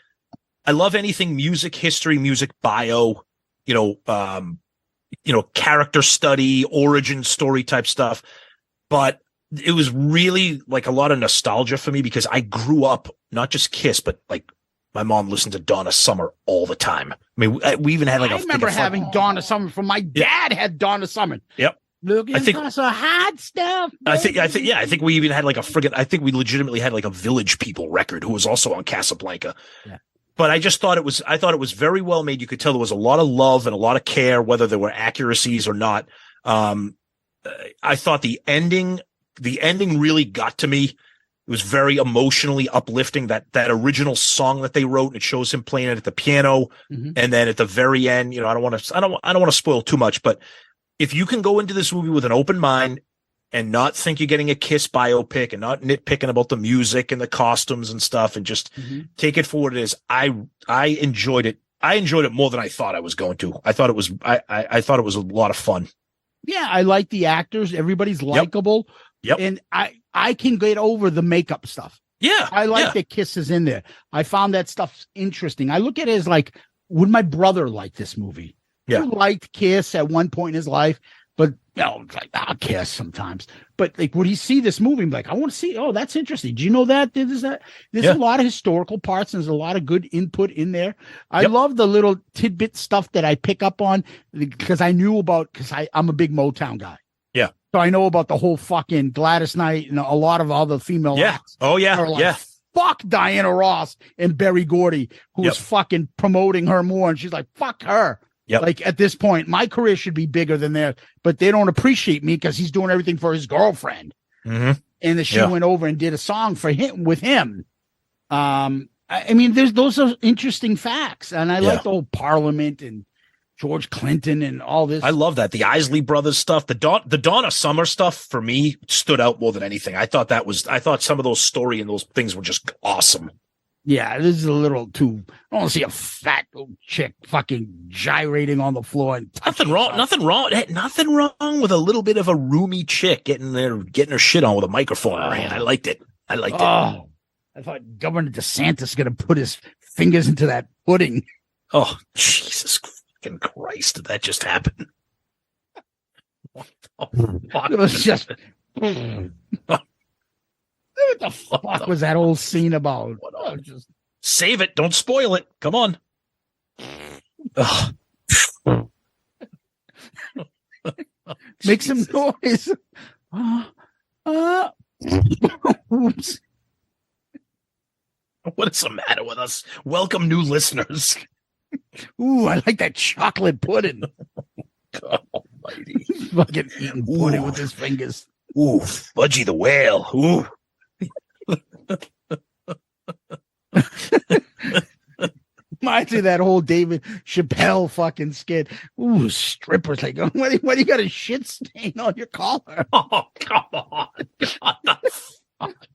I love anything music history, music bio, character study, origin story type stuff. But it was really like a lot of nostalgia for me because I grew up not just Kiss, but like my mom listened to Donna Summer all the time. I mean, we even had like I remember having Donna Summer from my dad had Donna Summer. Yep. Looking for some hot stuff. I think we even had like I think we legitimately had like a Village People record who was also on Casablanca. Yeah. But I thought it was very well made. You could tell there was a lot of love and a lot of care, whether there were accuracies or not. I thought the ending really got to me. It was very emotionally uplifting. That original song that they wrote, and it shows him playing it at the piano, and then at the very end, I don't want to spoil too much, but if you can go into this movie with an open mind and not think you're getting a Kiss biopic and not nitpicking about the music and the costumes and stuff, and just take it for what it is, I enjoyed it. I enjoyed it more than I thought I was going to. I thought it was a lot of fun. Yeah, I like the actors. Everybody's likable. Yep. And I can get over the makeup stuff. Yeah. I like that Kiss is in there. I found that stuff interesting. I look at it as like, would my brother like this movie? Yeah. He liked Kiss at one point in his life, but it's like, I'll Kiss sometimes. But like, would he see this movie and be like, I want to see, oh, that's interesting. Do you know that? There's a lot of historical parts, and there's a lot of good input in there. I love the little tidbit stuff that I pick up on because I'm a big Motown guy. Yeah. So I know about the whole fucking Gladys Knight and a lot of other female acts. Oh, yeah. Are like, fuck Diana Ross and Berry Gordy, who was fucking promoting her more. And she's like, fuck her. Yep. Like, at this point, my career should be bigger than theirs, but they don't appreciate me because he's doing everything for his girlfriend. Mm-hmm. And that she went over and did a song for him with him. I mean, those are interesting facts. And I like the whole Parliament and George Clinton and all this. I love that. The Isley Brothers stuff, the Donna Summer stuff for me stood out more than anything. I thought some of those story and those things were just awesome. Yeah, this is a little too. I don't want to see a fat old chick fucking gyrating on the floor. And Nothing wrong with a little bit of a roomy chick getting her shit on with a microphone in her hand. I liked it. I thought Governor DeSantis is going to put his fingers into that pudding. Oh, Jesus fucking Christ! Did that just happen? What the fuck? It was just. What the fuck was that whole scene about? Save it. Don't spoil it. Come on. Make some noise. Oops. What is the matter with us? Welcome new listeners. Ooh, I like that chocolate pudding. God almighty. He's fucking eating pudding with his fingers. Ooh, Fudgy the Whale. Ooh. Reminds me of that whole David Chappelle fucking skit. Ooh, strippers. Like, what do you got a shit stain on your collar? Oh, come on. What the fuck?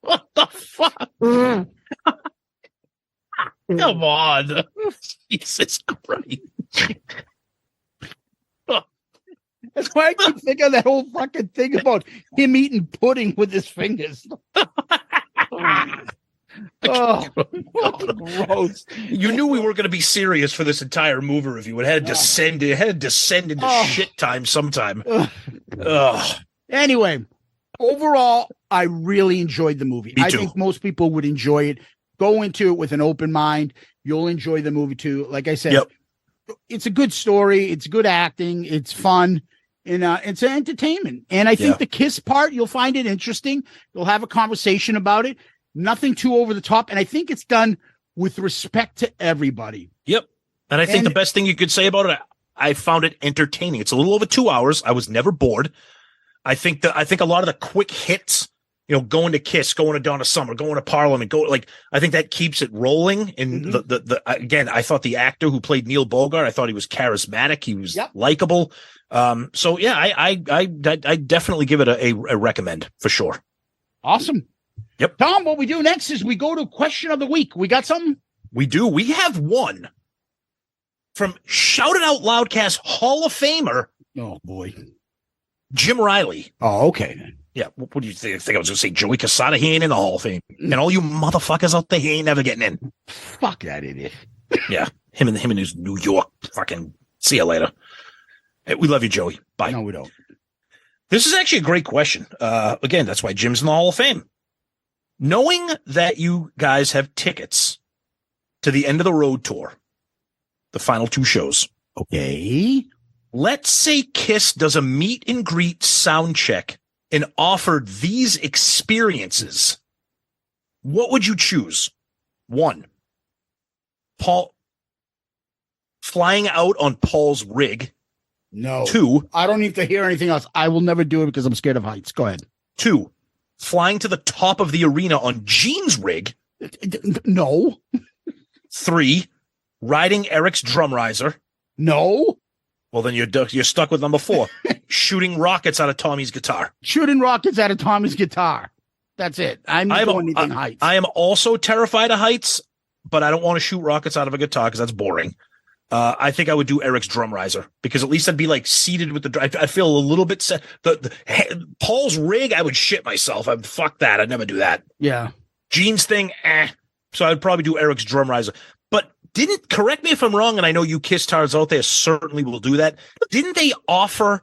What the fuck? Come on. Jesus Christ. That's why I keep thinking of that whole fucking thing about him eating pudding with his fingers. Oh, gross. You knew we were going to be serious for this entire movie review. It had to descend. It had to descend into shit time sometime. Ugh. Anyway, overall, I really enjoyed the movie. Me too. I think most people would enjoy it. Go into it with an open mind. You'll enjoy the movie too. Like I said, it's a good story. It's good acting. It's fun. And it's an entertainment. And I think the kiss part, you'll find it interesting. You'll have a conversation about it. Nothing too over the top. And I think it's done with respect to everybody. Yep. And I think the best thing you could say about it, I found it entertaining. It's a little over 2 hours. I was never bored. I think a lot of the quick hits, going to Kiss, going to Donna Summer, going to Parliament, I think that keeps it rolling. And again, I thought the actor who played Neil Bogart, I thought he was charismatic. He was likable. So yeah, I definitely give it a recommend for sure. Awesome. Yep. Tom, what we do next is we go to question of the week. We got something? We do. We have one from Shout It Out Loudcast Hall of Famer. Oh boy. Jim Riley. Oh, okay. Yeah. What do you think? I think I was going to say Joey Casada. He ain't in the Hall of Fame. And all you motherfuckers out there, he ain't never getting in. Fuck that idiot. Yeah. Him and his New York fucking. See you later. Hey, we love you, Joey. Bye. No, we don't. This is actually a great question. Again, that's why Jim's in the Hall of Fame. Knowing that you guys have tickets to the End of the Road tour, the final 2 shows. Okay. Let's say Kiss does a meet and greet sound check and offered these experiences. What would you choose? 1, Paul flying out on Paul's rig. No. 2, I don't need to hear anything else. I will never do it because I'm scared of heights. Go ahead. 2, flying to the top of the arena on Gene's rig. No. 3, riding Eric's drum riser. No. Well, then you're stuck with number 4, shooting rockets out of Tommy's guitar. Shooting rockets out of Tommy's guitar. That's it. I'm not doing anything heights. I am also terrified of heights, but I don't want to shoot rockets out of a guitar because that's boring. I think I would do Eric's drum riser because at least I'd be like seated with the. I feel a little bit set. Paul's rig, I would shit myself. Fuck that. I'd never do that. Yeah. Gene's thing, So I'd probably do Eric's drum riser. But correct me if I'm wrong, and I know you Kiss stars out there certainly will do that. Didn't they offer,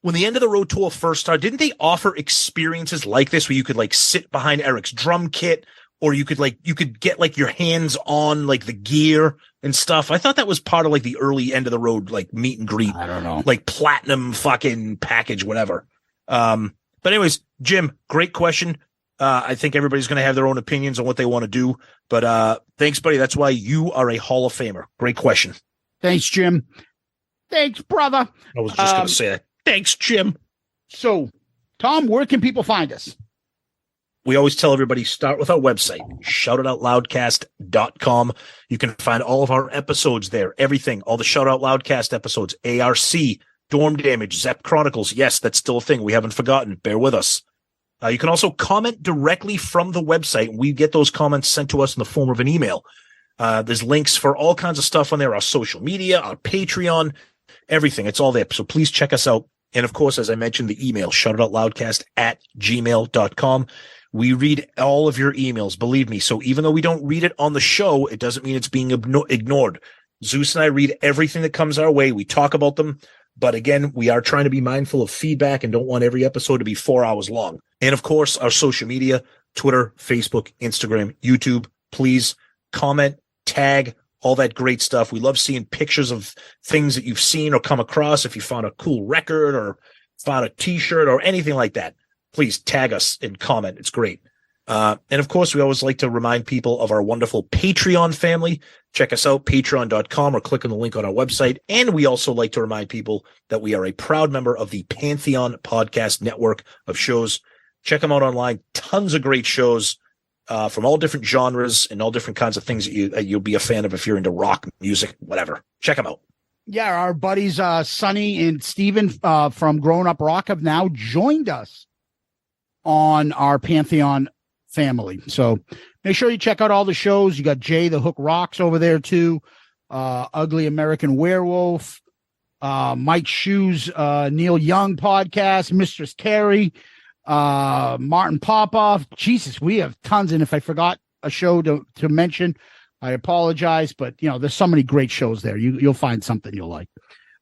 when the End of the Road tour first started, didn't they offer experiences like this where you could like sit behind Eric's drum kit, or you could get like your hands on like the gear and stuff? I thought that was part of like the early End of the Road like meet and greet. I don't know. Like platinum fucking package, whatever. But anyways, Jim, great question. I think everybody's going to have their own opinions on what they want to do. But thanks, buddy. That's why you are a Hall of Famer. Great question. Thanks, Jim. Thanks, brother. I was just going to say that. Thanks, Jim. So, Tom, where can people find us? We always tell everybody, start with our website, shoutoutloudcast.com. You can find all of our episodes there, everything, all the Shout Out Loudcast episodes, ARC, Dorm Damage, Zep Chronicles. Yes, that's still a thing. We haven't forgotten. Bear with us. You can also comment directly from the website. We get those comments sent to us in the form of an email. There's links for all kinds of stuff on there, our social media, our Patreon, everything. It's all there. So please check us out. And of course, as I mentioned, the email, shoutoutloudcast@gmail.com. We read all of your emails, believe me. So even though we don't read it on the show, it doesn't mean it's being ignored. Zeus and I read everything that comes our way. We talk about them. But again, we are trying to be mindful of feedback and don't want every episode to be 4 hours long. And of course, our social media, Twitter, Facebook, Instagram, YouTube. Please comment, tag, all that great stuff. We love seeing pictures of things that you've seen or come across. If you found a cool record or found a t-shirt or anything like that, please tag us and comment. It's great. And of course, we always like to remind people of our wonderful Patreon family. Check us out, patreon.com, or click on the link on our website. And we also like to remind people that we are a proud member of the Pantheon Podcast Network of shows. Check them out online. Tons of great shows. from all different genres and all different kinds of things that you'll be a fan of if you're into rock music, whatever. Check them out. Yeah, our buddies Sonny and Steven from Grown Up Rock have now joined us on our Pantheon family. So make sure you check out all the shows. You got Jay the Hook Rocks over there too. Ugly American Werewolf, Mike Shoes, Neil Young podcast, Mistress Carrie, Martin Popoff. Jesus, we have tons. And if I forgot a show to mention, I apologize, but there's so many great shows there. You'll find something you'll like.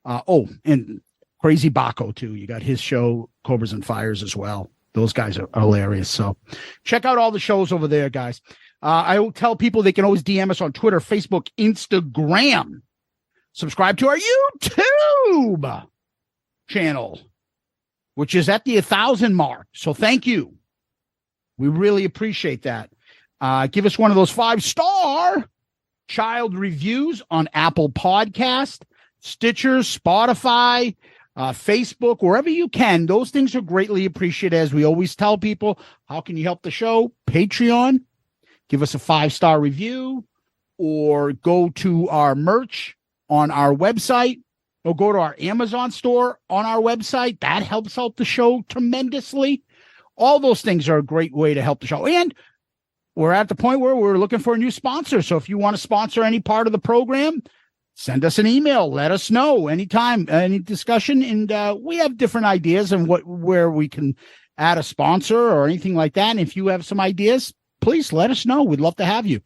And Crazy Baco too. You got his show, Cobras and Fires, as well. Those guys are hilarious. So check out all the shows over there, guys. I will tell people they can always DM us on Twitter, Facebook, Instagram. Subscribe to our YouTube channel, which is at the 1,000 mark. So thank you. We really appreciate that. Give us one of those 5-star child reviews on Apple Podcast, Stitcher, Spotify, Facebook, wherever you can. Those things are greatly appreciated. As we always tell people, how can you help the show? Patreon. Give us a 5-star review, or go to our merch on our website, or go to our Amazon store on our website. That helps out the show tremendously. All those things are a great way to help the show. And we're at the point where we're looking for a new sponsor. So if you want to sponsor any part of the program, send us an email. Let us know anytime, any discussion. And we have different ideas and where we can add a sponsor or anything like that. And if you have some ideas, please let us know. We'd love to have you.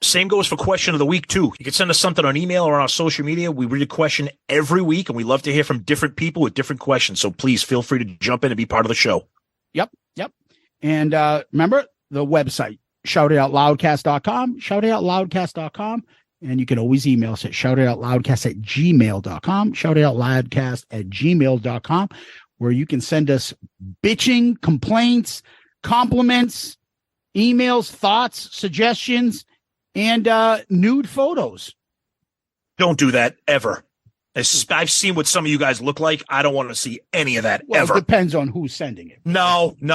Same goes for question of the week, too. You can send us something on email or on our social media. We read a question every week, and we love to hear from different people with different questions. So please feel free to jump in and be part of the show. Yep. And remember the website, shoutitoutloudcast.com, shoutitoutloudcast.com. And you can always email us at shoutitoutloudcast@gmail.com, shoutitoutloudcast@gmail.com, where you can send us bitching, complaints, compliments, emails, thoughts, suggestions, and nude photos. Don't do that ever. I've seen what some of you guys look like. I don't want to see any of that ever. It depends on who's sending it. No. You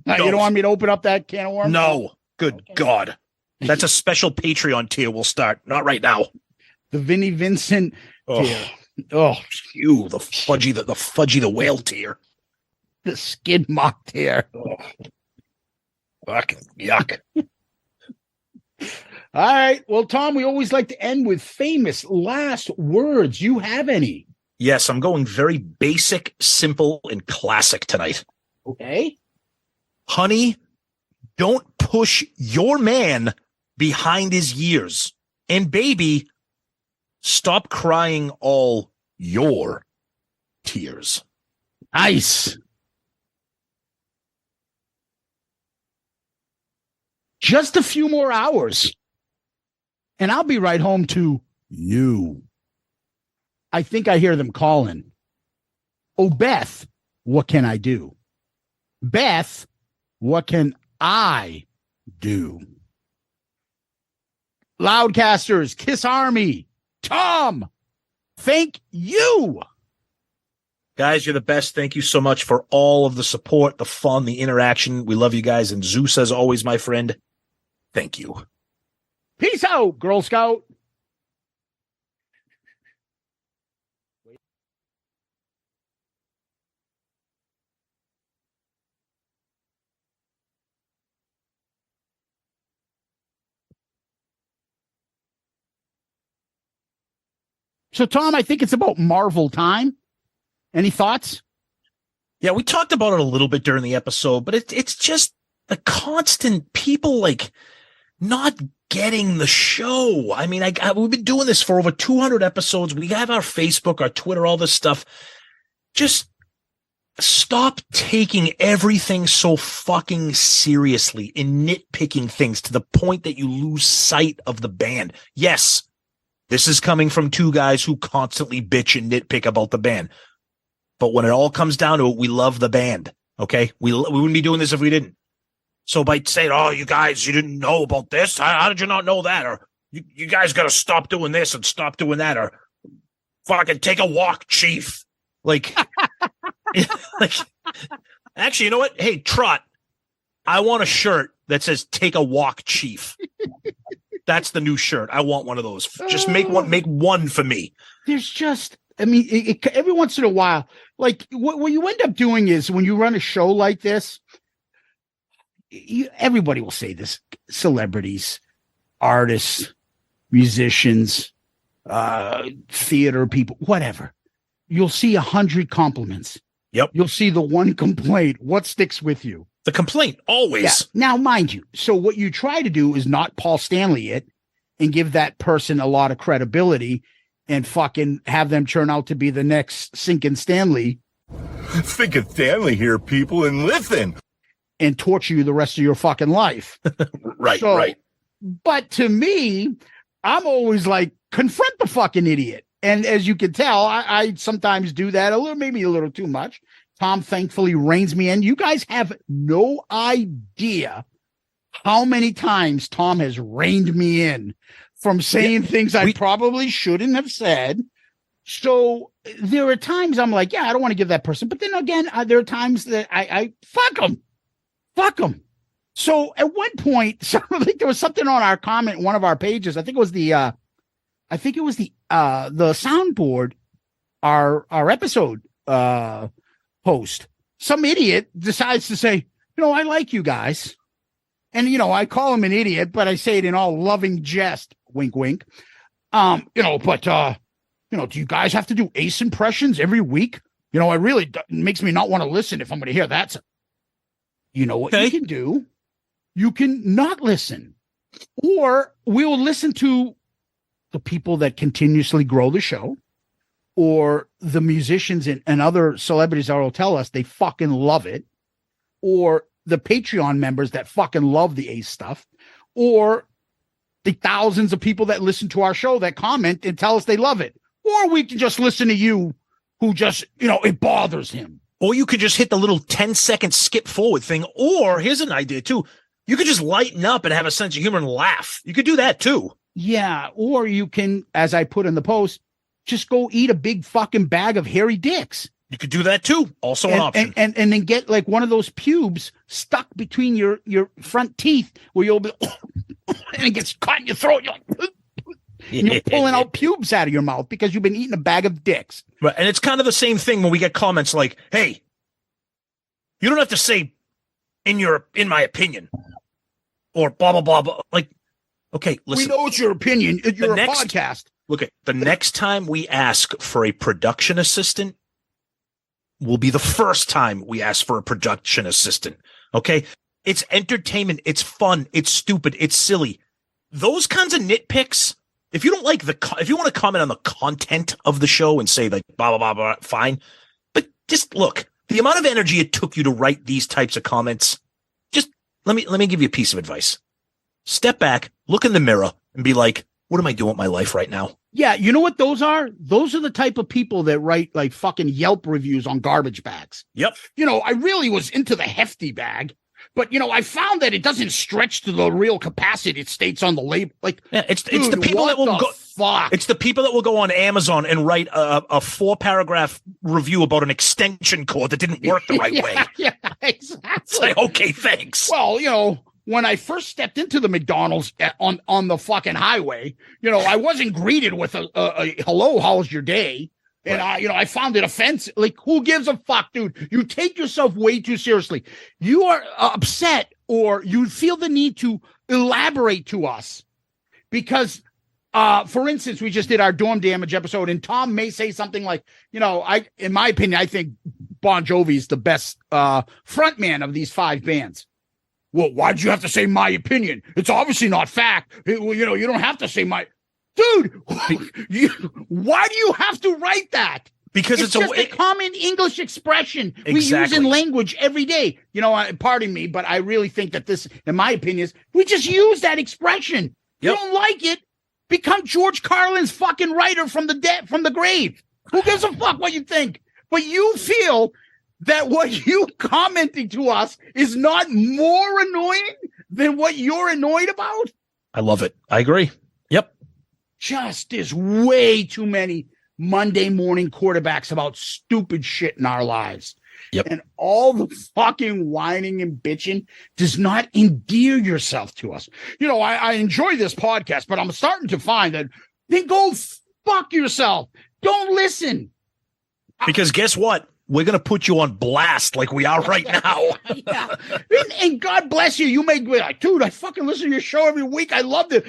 don't want me to open up that can of worms? No. Good God. That's a special Patreon tier we'll start. Not right now. The Vinnie Vincent tier. Oh, you, the Fudgy the Whale tier. The Skid Mark tier. Oh. Fucking yuck. All right. Well, Tom, we always like to end with famous last words. You have any? Yes, I'm going very basic, simple, and classic tonight. Okay. Honey, don't push your man behind his years. And baby, stop crying all your tears. Nice. Just a few more hours, and I'll be right home to you. I think I hear them calling. Oh, Beth, what can I do? Beth, what can I do? Loudcasters, Kiss Army, Tom, thank you. Guys, you're the best. Thank you so much for all of the support, the fun, the interaction. We love you guys. And Zeus, as always, my friend, thank you. Peace out, Girl Scout. So, Tom, I think it's about Marvel time. Any thoughts? Yeah, we talked about it a little bit during the episode, but it's just the constant people like not getting the show. I mean, we've been doing this for over 200 episodes. We have our Facebook, our Twitter, all this stuff. Just stop taking everything so fucking seriously and nitpicking things to the point that you lose sight of the band. Yes, this is coming from two guys who constantly bitch and nitpick about the band. But when it all comes down to it, we love the band. Okay. We wouldn't be doing this if we didn't. So by saying, oh, you guys, you didn't know about this. How did you not know that? Or you guys got to stop doing this and stop doing that. Or fucking take a walk, chief. Like, actually, you know what? Hey, Trot, I want a shirt that says "Take a walk, Chief." That's the new shirt. I want one of those. Just make one for me. There's just, I mean, every once in a while, like what you end up doing is when you run a show like this, everybody will say this: celebrities, artists, musicians, theater people, whatever. You'll see 100 compliments. Yep. You'll see the one complaint. What sticks with you? The complaint, always. Yeah. Now, mind you, so what you try to do is not Paul Stanley it and give that person a lot of credibility and fucking have them turn out to be the next Sinkin' Stanley. Sinkin' Stanley here, people, and listen. And torture you the rest of your fucking life. Right. But to me, I'm always like, confront the fucking idiot. And as you can tell, I sometimes do that maybe a little too much. Tom thankfully reins me in. You guys have no idea how many times Tom has reined me in from saying things I probably shouldn't have said. So there are times I'm like, yeah, I don't want to give that person. But then again, there are times that I fuck them. So at one point, so I think there was something on our comment, one of our pages. I think it was the soundboard, our episode post. Some idiot decides to say, I like you guys. And, I call him an idiot, but I say it in all loving jest. Wink, wink. Do you guys have to do Ace impressions every week? It makes me not want to listen if I'm going to hear that. You know what you can do? You can not listen. Or we will listen to the people that continuously grow the show, or the musicians and other celebrities that will tell us they fucking love it, or the Patreon members that fucking love the Ace stuff, or the thousands of people that listen to our show that comment and tell us they love it. Or we can just listen to you who just, it bothers him. Or you could just hit the little 10-second skip forward thing. Or here's an idea too. You could just lighten up and have a sense of humor and laugh. You could do that too. Yeah. Or you can, as I put in the post, just go eat a big fucking bag of hairy dicks. You could do that too. Also an option. And then get like one of those pubes stuck between your front teeth where you'll be, and it gets caught in your throat. And you're pulling out pubes out of your mouth because you've been eating a bag of dicks. Right. And it's kind of the same thing when we get comments like, hey, you don't have to say in my opinion, or blah, blah, blah, blah. Like, okay, listen. We know it's your opinion. You're a podcast. Look, the next time we ask for a production assistant will be the first time we ask for a production assistant. Okay. It's entertainment. It's fun. It's stupid. It's silly. Those kinds of nitpicks. If you don't like if you want to comment on the content of the show and say like blah, blah, blah, blah, fine. But just look, the amount of energy it took you to write these types of comments, just let me give you a piece of advice. Step back, look in the mirror and be like, what am I doing with my life right now? Yeah. You know what those are? Those are the type of people that write like fucking Yelp reviews on garbage bags. Yep. I really was into the hefty bag. But, I found that it doesn't stretch to the real capacity it states on the label. Like, yeah, it's the people that will go. Fuck? It's the people that will go on Amazon and write a 4-paragraph review about an extension cord that didn't work the right way. Yeah, exactly. It's like, okay, thanks. Well, when I first stepped into the McDonald's on the fucking highway, I wasn't greeted with a hello, how's your day? And right. I found it offensive. Like, who gives a fuck, dude? You take yourself way too seriously. You are upset or you feel the need to elaborate to us because, for instance, we just did our Dorm Damage episode and Tom may say something like, in my opinion, I think Bon Jovi is the best frontman of these 5 bands. Well, why'd you have to say my opinion? It's obviously not fact. You don't have to say my... Dude, why do you have to write that? Because it's just a common English expression we use in language every day. Pardon me, but I really think that this, in my opinion, is we just use that expression. Yep. You don't like it? Become George Carlin's fucking writer from the grave. Who gives a fuck what you think? But you feel that what you commenting to us is not more annoying than what you're annoyed about? I love it. I agree. Yep. Just there's way too many Monday morning quarterbacks about stupid shit in our lives. Yep. And all the fucking whining and bitching does not endear yourself to us. You know, I enjoy this podcast, but I'm starting to find that then go fuck yourself. Don't listen. Because guess what? We're going to put you on blast like we are right now. Yeah. And God bless you. You may be like, dude, I fucking listen to your show every week. I loved it.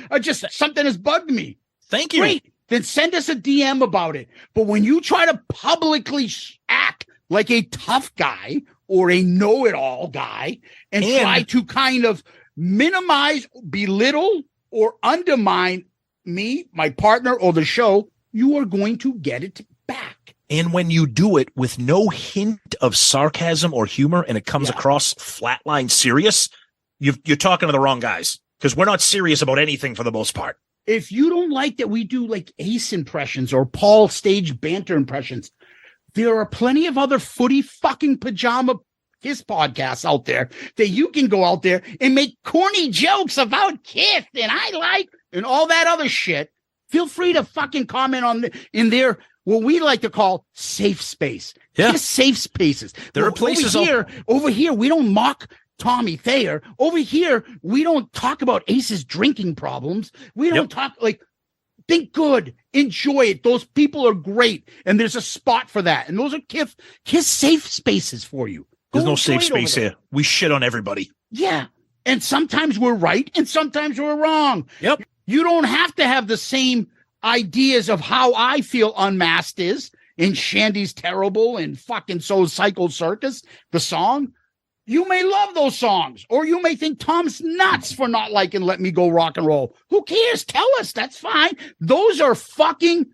Something has bugged me. Thank you. Great. Then send us a DM about it. But when you try to publicly act like a tough guy or a know-it-all guy and try to kind of minimize, belittle, or undermine me, my partner, or the show, you are going to get it back. And when you do it with no hint of sarcasm or humor and it comes across flatline serious, you're talking to the wrong guys, because we're not serious about anything for the most part. If you don't like that we do like Ace impressions or Paul stage banter impressions, there are plenty of other footy fucking pajama Kiss podcasts out there that you can go out there and make corny jokes about Kiss and I like and all that other shit. Feel free to fucking comment in their what we like to call safe space. Yeah. Kiss safe spaces. There are places over here, we don't mock Tommy Thayer. Over here, we don't talk about Ace's drinking problems. We don't talk like, think good, enjoy it. Those people are great, and there's a spot for that. And those are Kiss safe spaces for you. There's no safe space here. We shit on everybody. Yeah, and sometimes we're right, and sometimes we're wrong. Yep. You don't have to have the same ideas of how I feel Unmasked is, and Shandy's terrible, and fucking So Psycho Circus, the song. You may love those songs, or you may think Tom's nuts for not liking Let Me Go Rock and Roll. Who cares? Tell us. That's fine. Those are fucking,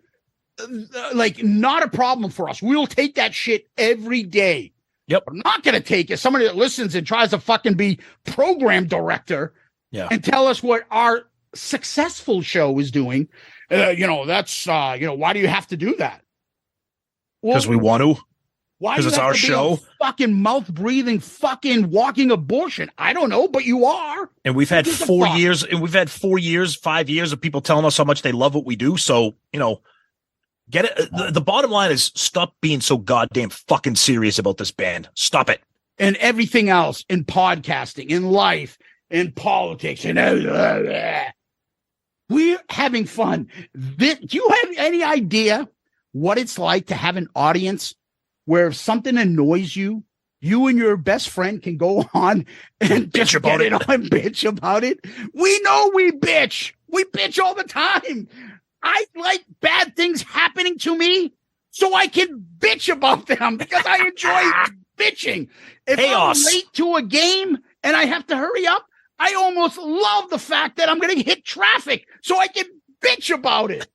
like, not a problem for us. We'll take that shit every day. Yep. We're not going to take it. Somebody that listens and tries to fucking be program director and tell us what our successful show is doing. Why do you have to do that? Because we want to. Why? Because it's our show. Fucking mouth breathing, fucking walking abortion. I don't know, but you are. And we've had 4 years, and we've had 5 years of people telling us how much they love what we do. So, get it. The bottom line is stop being so goddamn fucking serious about this band. Stop it. And everything else in podcasting, in life, in politics, and we're having fun. Do you have any idea what it's like to have an audience where if something annoys you, you and your best friend can go on and bitch about it. Bitch about it. We know we bitch. We bitch all the time. I like bad things happening to me so I can bitch about them because I enjoy bitching. If Chaos. I'm late to a game and I have to hurry up, I almost love the fact that I'm going to hit traffic so I can bitch about it.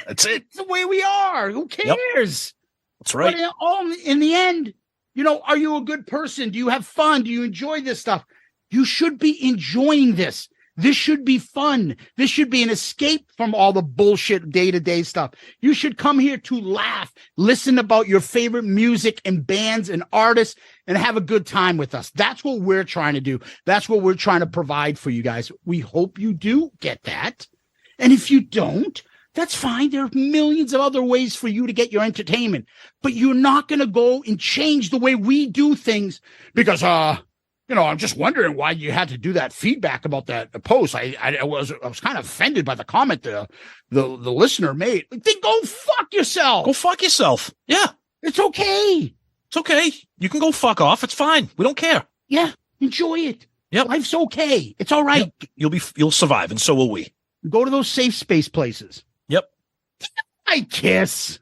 That's it. It's the way we are. Who cares? Yep. That's right. But in the end, are you a good person? Do you have fun? Do you enjoy this stuff? You should be enjoying this. This should be fun. This should be an escape from all the bullshit day-to-day stuff. You should come here to laugh, listen about your favorite music and bands and artists, and have a good time with us. That's what we're trying to do. That's what we're trying to provide for you guys. We hope you do get that. And if you don't, that's fine. There are millions of other ways for you to get your entertainment. But you're not going to go and change the way we do things because, I'm just wondering why you had to do that feedback about that post. I was kind of offended by the comment the listener made. Then go fuck yourself. Go fuck yourself. Yeah. It's okay. It's okay. You can go fuck off. It's fine. We don't care. Yeah. Enjoy it. Yep. Life's okay. It's all right. Yep. You'll survive, and so will we. Go to those safe space places. Yep. I Kiss.